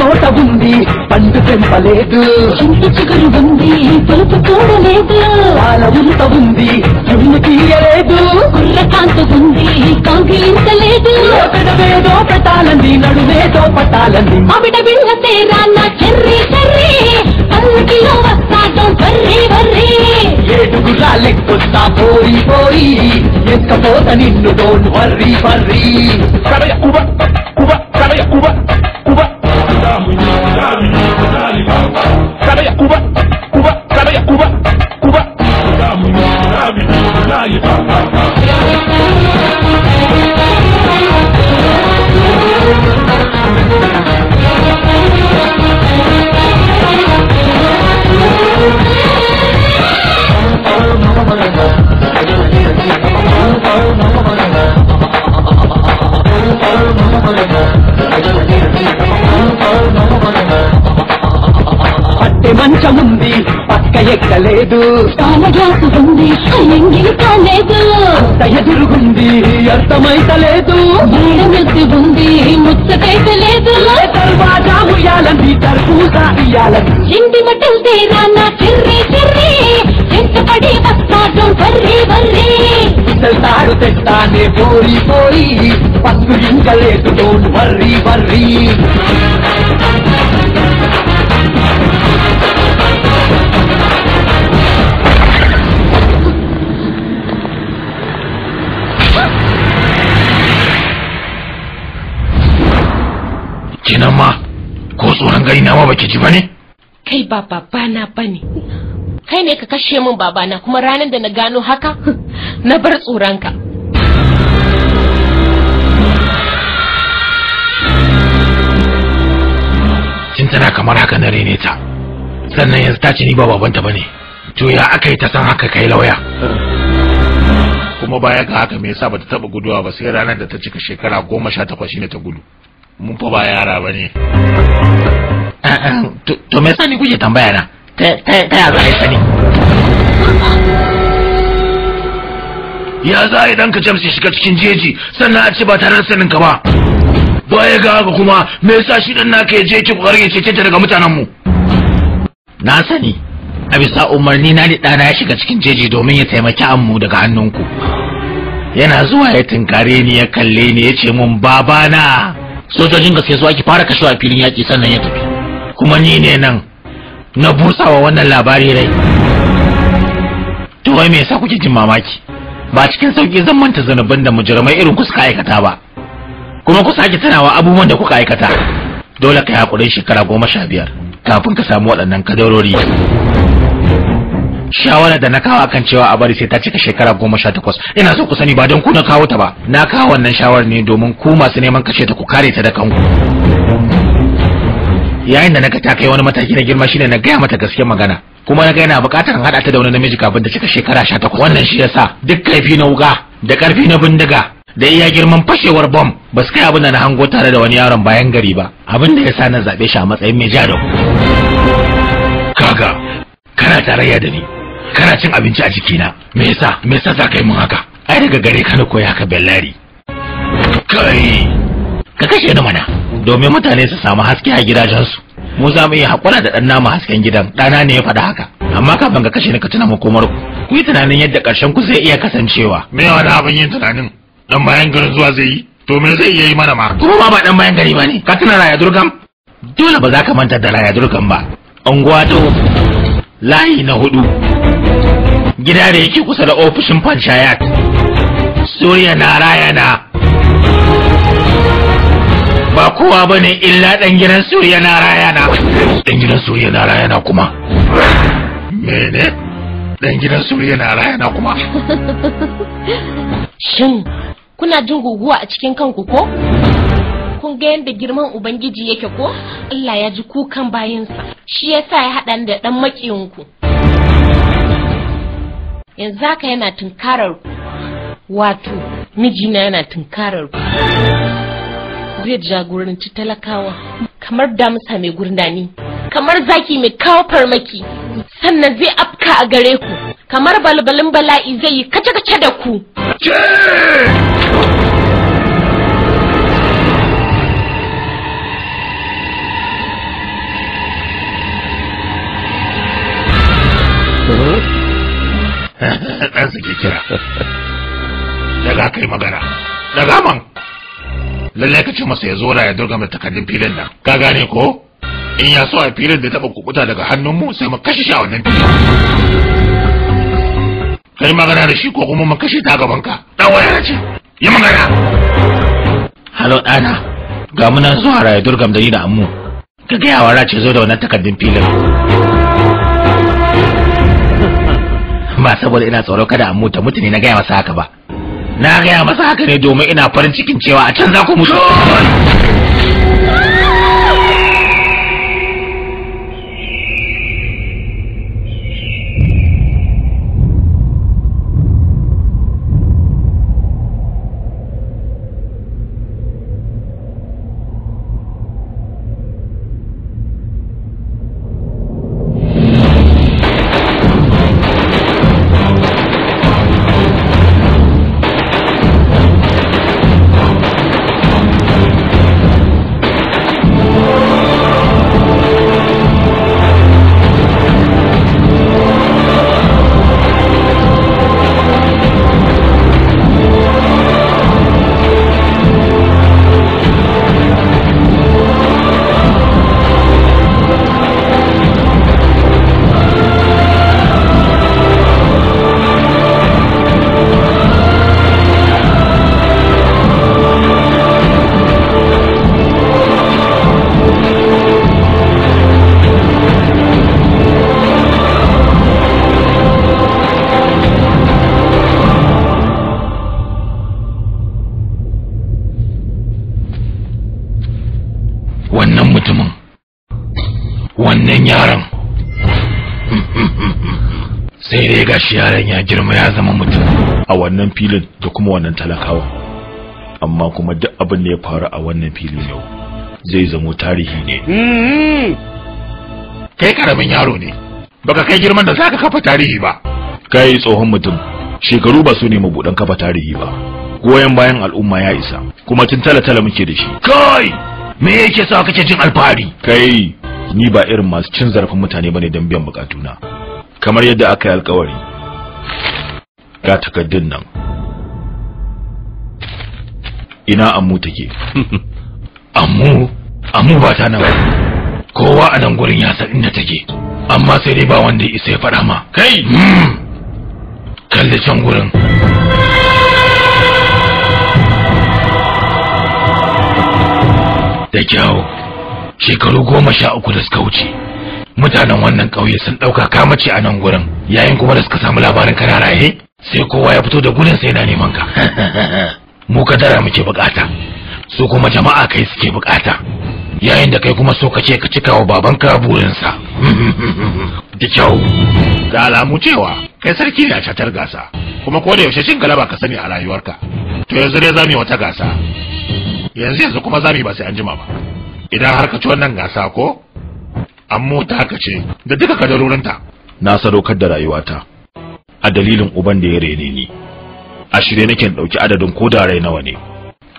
తోట ఉంది పండు తెంపలేదు ఇంటి చిగురు ఉంది తలుపు చూడలేదు పాల ఉంత ఉంది చున్ను తీయలేదు కుర్రకాంత ఉంది కాంగిలించలేదు పెదవేదో పెట్టాలంది నడువేదో పట్టాలంది ఆవిడ బిళ్ళ తేరా నా చెర్రీ చెర్రీ లెక్కొస్తా పోయి పోయి ఎక్కపోత నిన్ను don't worry worry Sabaya Kuba Kuba Sabaya Kuba Kuba Sabaya Kuba Kuba Sabaya Kuba Kuba పట్టె మంచముంది పక్క ఎక్కలేదు పాల గ్లాసు ఉంది ఎంగిలి కాలేదు అంత ఎదురుగుంది అర్థమైతలేదు మెత్తి ఉంది ముచ్చటైతలేదు దర్వాజా ఉయ్యాలంది తర్బూజా ఇయ్యాలంది ఇంటి మట్టలు తేరా నా చెర్రీ చెర్రీ ఎంతపడి వస్తాడు వర్రీ వర్రీ తాడు తెస్తానే పోయి పోయి పత్తు ఇంకా లేదు don't worry worry Kinamma, ko tsoron gari na ma baki ji bane? Kai ba babana bane. Kai ne ka kashe min babana kuma ranar da na gano haka na bar tsoronka. Kin tana kamar haka na rene ta. Sannan yanzu ta ce ni ba babanta bane. To ya aka yi ta san haka kai lauya? Kuma baya ga haka me yasa bata taba guduwa ba sai ranar da ta cika shekara 18 shine ta gudu. Mun fa ba yara bane. To me yasa ni kuke tambaya na? Ta ya za a yi sani? Ya za a yi dan ka jamsi shiga cikin jeji sannan a ce ba tare da sanin ka ba. Baya ga haka kuma me yasa shi dan naka ya je ki kokarin ya cece ta daga mutanen mu? Na sani. A bisa umarni na ni ɗana ya shiga cikin jeji domin ya taimaki ammu daga hannunku. Yana zuwa ya tunkare ni ya kalle ni ya ce mun babana. Sojojin gaske su ake fara kashewa a filin yaƙi sannan ya tafi. Kuma ni ne nan na busawa wannan labari rai. To wai me yasa kuke jin mamaki? Ba cikin sauki zan manta zanubin da mujrimai irin ku suka aikata ba. Kuma ku sake tunawa abubuwan da kuka aikata. Dole ka yi hakurin shekara 15 kafin ka samu waɗannan kadarori. Shawara da na kawo akan cewa a bari sai ta cika shekara 18 ina so ku sani ba don ku na kawo ta ba, na kawo wannan shawarar ne domin ku masu neman kashe ta ku kare ta da kanku. Yayin da naga ta kai wani mataki na girma shine na gaya mata gaskiyar magana, kuma na ga yana buƙatar haɗa ta da wani namiji kafin ta cika shekara 18. Wannan shi yasa duk kaifi na wuga da ƙarfi na bindiga da iya girman fashewar bom ba su kai abin da na hango tare da wani yaron bayan gari ba, abin da yasa na zaɓe shi a matsayin mai ja da ku. Kaga kana tarayya da ni, kana cin abinci a jikina, me yasa za ka yi mun haka? Ai daga gare ka na koyi haka bellari. Kai ka kashe ni mana domin mutane su samu haske a gidajensu. Mu za mu iya haƙura da ɗan nama hasken gidan, ɗana ne ya faɗa haka. Amma kafin ka kashe ni ka tuna makomar ku yi tunanin yadda ƙarshen ku zai iya kasancewa. Me wani abin yin tunanin? Dan bayan garin zuwa zai yi? To me zai iya yi mana ma? Kuma ba ɗan bayan gari ba ne. Ka tuna Raya Durgam? Dole ba za ka manta da Raya Durgam ba. Unguwa ta layi na 4. Gida da yake kusa da ofishin Panchayat. Suriya na raya na. Ba kowa bane illa dan gidan Suriya na raya na. Dan gidan Suriya na raya na kuma. Mene? Dan gidan Suriya na raya na kuma. Shin kuna jin guguwa a cikin kanku ko? Kun ga yadda girman Ubangiji yake ko? Allah ya ji kukan bayinsa. Shi yasa ya haɗa da ɗan maƙiyinku. Yanzu haka yana tunkarar ku. Wato, mijina yana tunkarar ku. Zai jagoranci talakawa kamar damisa mai gurnani, kamar zaki mai kawo farmaki. Sannan zai afka a gare ku, kamar balbalin bala'i zai yi kace-kace da ku. Dan suke kira. Daga kai magana. Daga man. Lalle ka ce masa ya zo ya durga mai takardun filin nan. Ka gane ko? In ya so a filin da taba kubuta daga hannun mu sai mu kashe shi a wannan filin. kai magana da shi ko kuma mun kashe ta gaban ka. Dan waya ce. Yi magana. Halo dana. Ga mu nan zuwa raye durgam da ni da ammu. Ka ga yawa race zo da wannan takardun filin. Ba saboda ina tsoro kada ammu ta mutu ne na gaya masa haka ba. Na gaya masa haka ne domin ina farin cikin cewa a can za ku mutu. Wannan yaron sai dai gashi yaron ya girma ya zama mutum a wannan filin da kuma wannan talakawa, amma kuma duk abin da ya faru a wannan filin yau zai zamo tarihi ne. Kai karamin yaro ne, baka kai girman da zaka kafa tarihi ba. Kai tsohon mutum, shekaru ba su ne mabudan kafa tarihi ba. Goyen bayan al'umma ya isa, kuma tun tala muke da shi. Kai me yake sa kake jin alfahari? Kai ni ba irin masu cin zarafin mutane bane don biyan bukatuna. Kamar yadda aka yi alkawari, ga takaddun nan. Ina ammu take? Ammu ba ta nan. Kowa a nan gurin ya san inda take, amma sai dai ba wanda ya isa ya faɗa ma. Kai kalli can gurin. Da kyau, shekaru 13 da suka wuce mutanen wannan ƙauye sun ɗauka kamace a nan gurin, yayin kuma da suka samu labarin kana raye sai kowa ya fito da gudun sai yana neman ka. Mu kadara muke bukata, su kuma jama'a kai suke bukata, yayin da kai kuma so kace ka cika wa babanka burinsa. Da kyau, da alamu cewa kai sarki ne a catar gasa, kuma ko da yaushe cin galaba ka sani a rayuwarka. To yanzu dai zamu yi wata gasa, yanzu kuma zamu yi ba sai an jima ba. Idan har ka ci wannan gasa ko an mota haka ce da duka kadarorinta. Na sadaukar da rayuwata a dalilin uban da ya rene ni. A shirye nake dauki adadin ko da rai nawa ne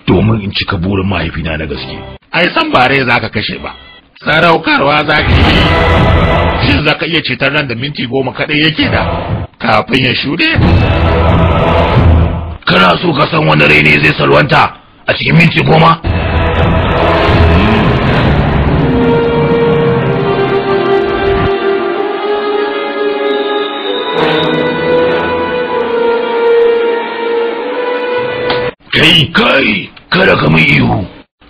domin in cika burin mahaifina na gaske. Ai san ba rai zaka kashe ba, sadaukarwa zaka yi. Shin zaka iya cetar nan da minti 10 kadai yake da kafin ya shude? Kana so ka san wani rai ne zai salwanta a cikin minti 10? Kai, kada ka mun ihu.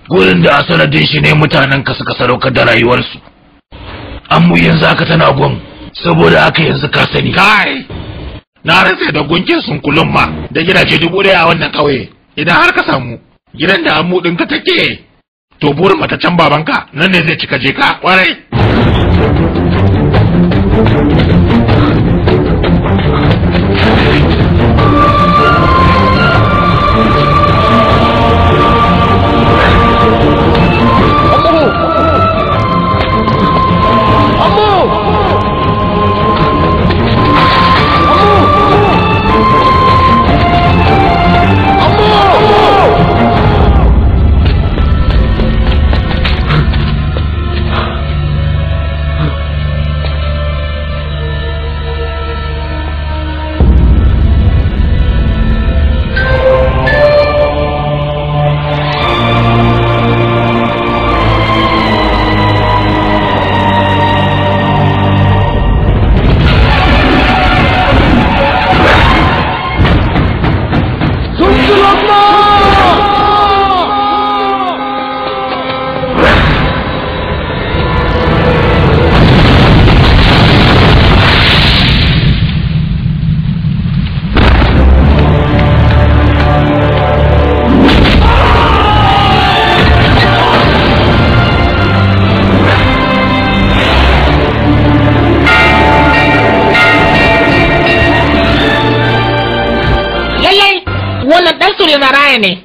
Gurin da a sanadin shi ne mutanen ka suka sadaukar da rayuwarsu. Amma yanzu haka tana gun, saboda haka yanzu ka sani. Kai, na rantsa da gunkin sun kullum ma da gidaje 1000 a wannan kauye. Idan har ka samu gidan da ammu ɗinka take, to burin mataccen babanka nan ne zai cika je ka kwarai. ce na raya ne.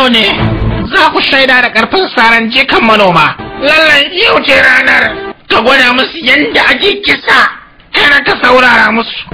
Ne za ku shaida da karfin saran jikan manoma. Lallai yau ce ranar ka gwada musu yadda ake kisa, kana ka saurara musu.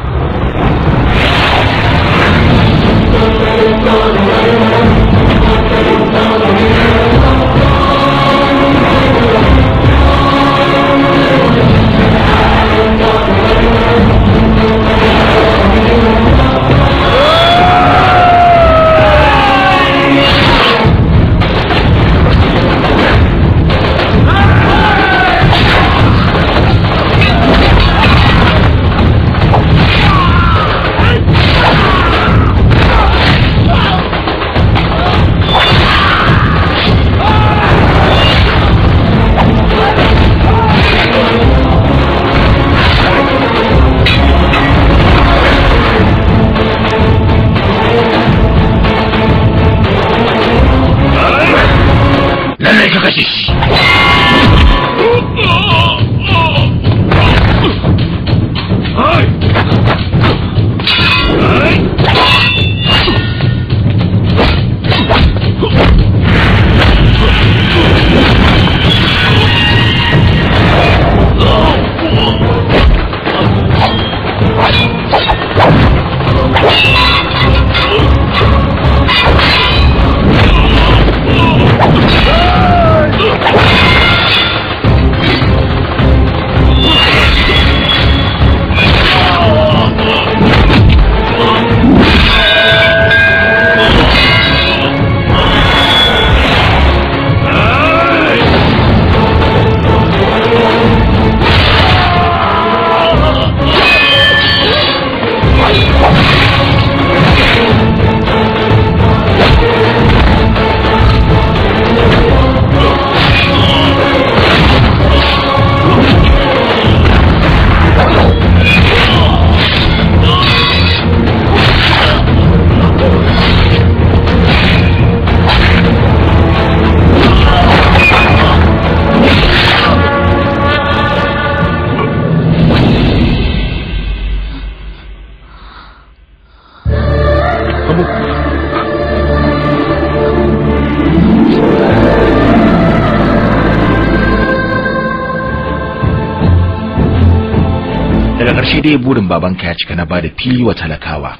daga ƙarshe dai burin babanka ya cika na bada fili wa talakawa.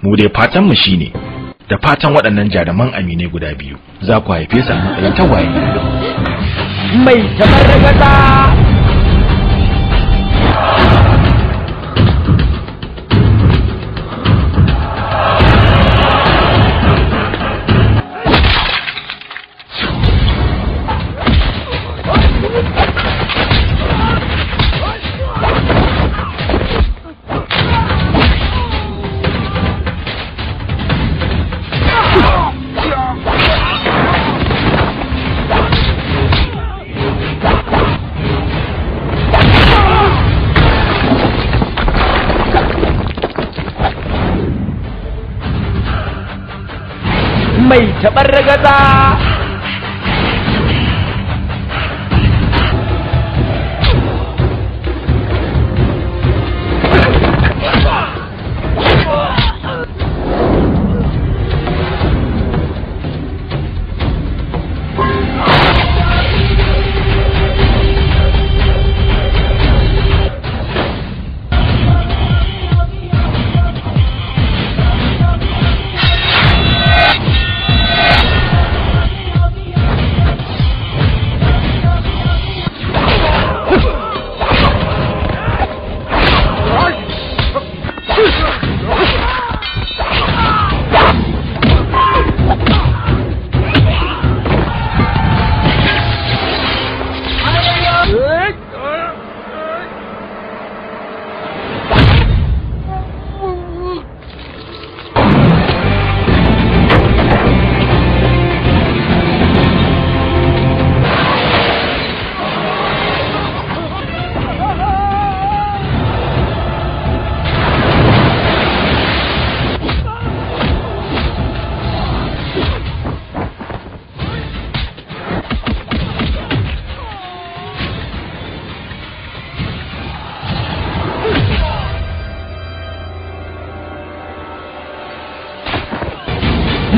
Mu dai fatan mu shine da fatan waɗannan jaruman aminai guda biyu za ku haife su a matsayin tagwaye. Mai tabarragata mai tabargaza.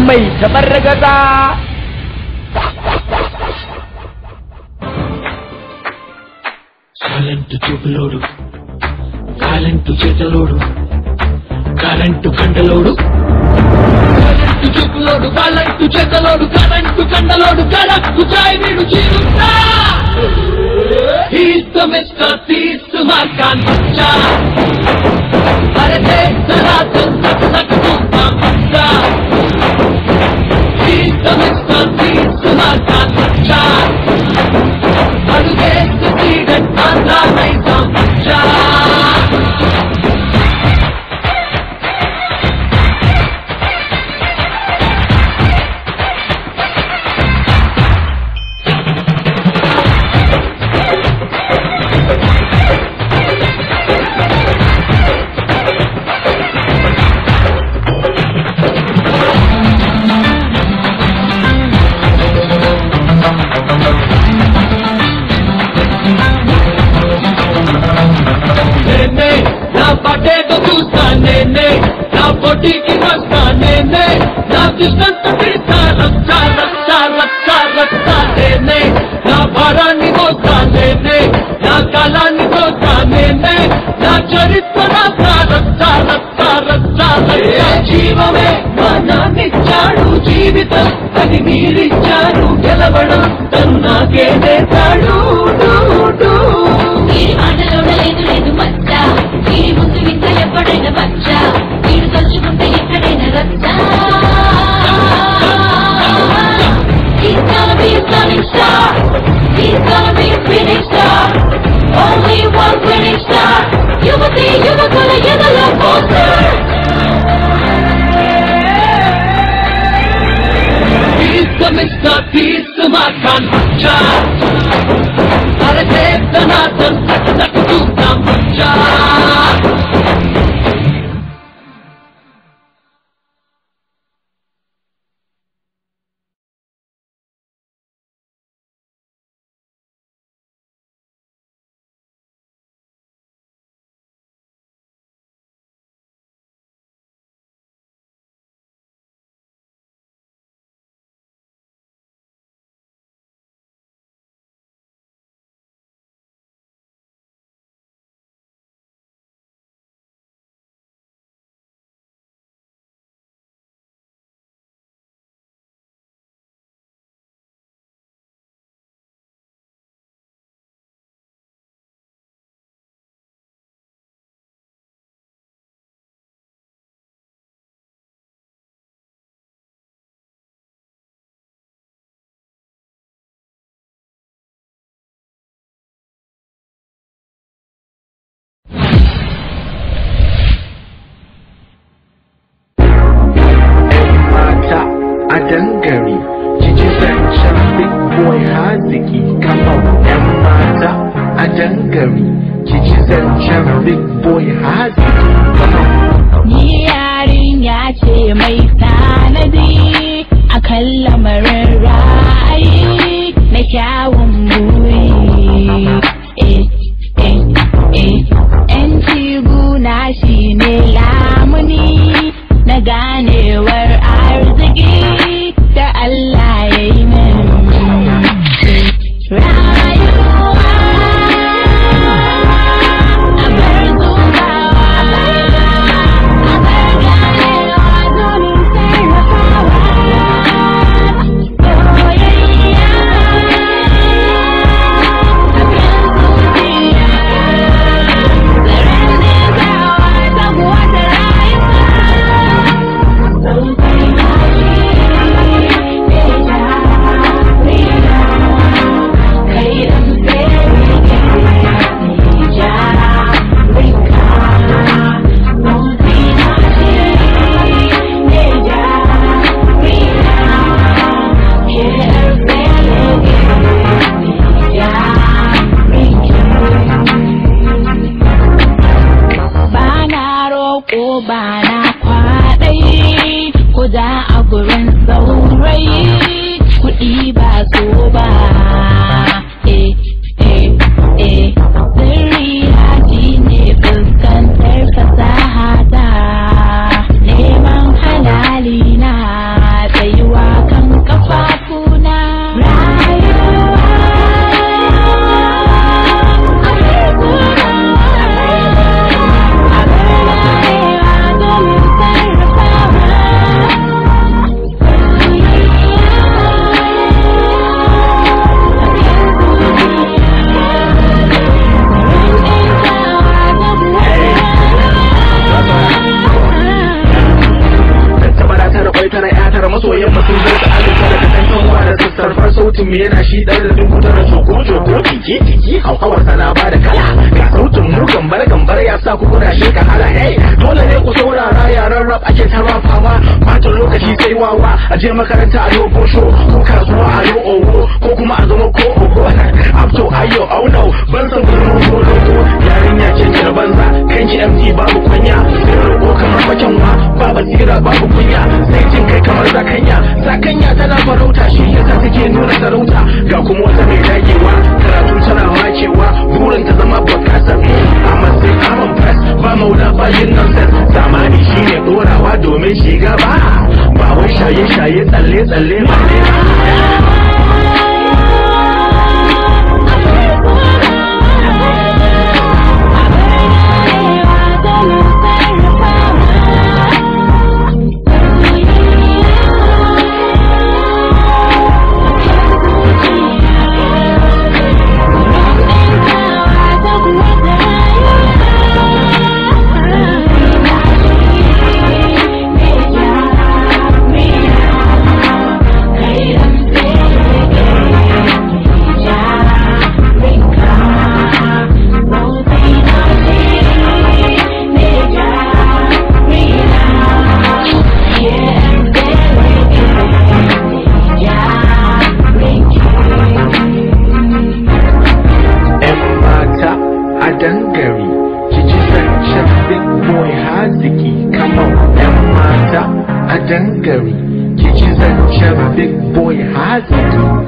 Mai tabargaza. Silent చూపులోడు, కాలంటు చేతలోడు, కాలంటు కండలోడు. కాలంటు చూపులోడు, కాలంటు చేతలోడు, కాలంటు కండలోడు, కాలంటు చాయ్ వీడు చీరుతా. He's the Mr. Beast, Markan Bacha. అరే దేశరా sak sak tumpa bacha. He's the Mr. Beast, Markan Bacha. అడుగే సుతీడన్ ఆంధ్రా నైజాం bacha. పోటీకి వస్తానేనే నా కృష్ణంత తీర్థా రచ్చా రచ్చా రచ్చా రచ్చా నేనే నా భారాన్ని మోస్తానేనే నా కాలాన్ని మోస్తానేనే నా చరిత్ర రచ్చా రచ్చా రచ్చా రచ్చా రచ్చా జీవమే మనాన్నిచ్చాడు జీవితం అని మీరిచ్చారు గెలవడం తన్నాకే నేతాడు ఈ ఆటలో లేదు లేదు మచ్చ ఈ ముందు వింత ఎప్పుడైనా మచ్చ వీడు తలుచుకుంటే ఎక్కడైనా రచ్చా He's gonna be a stunning star He's gonna be a winning star Only one winning star యువతి యువకుల ఎదల poster He's the Mr. Beast Markan Bacha అరే దేశనాథం సక్ చూద్దాం bacha Adangari, Chichisancha, big boy Haziki, come on, Yamata, Adangari, Chichisancha, big boy Haziki, come on. Yarin ya ce mai tanadi, a gurin saurayi kuɗi ba so ba sirri haji ne fuskantar fasaha ta neman halali na tsayuwa kan kafafuna masoyan mutum zai ta alika daga kan kanwa da sassarfar sautin me yana shi ɗan da dubu tara joko jiki hauhawar sana ba da kala ga sautin mu gambar ya sa ku kuna shi ka hala hey dole ne ku saurara yaran rap ake ta rafawa mata lokaci sai wawa a je makaranta a yau bosho ko kasuwa a yau owo ko kuma a zama ko ogo abto ayo auno ban san gurin ko yarinya ce ki banza kanki MD babu kunya sai roƙo kamar makanwa babu tsira babu kunya sai jin kai kamar zakanya tana farauta shi yasa take nuna sarauta ga kuma wata mai dagewa karatu tana wacewa burin ta zama bakasar amma sai kaman press ba maula ba yin nonsense zamani shine dorawa domin shiga ba wai shaye tsalle ba Dangari, ki ci zancen big boy haziki.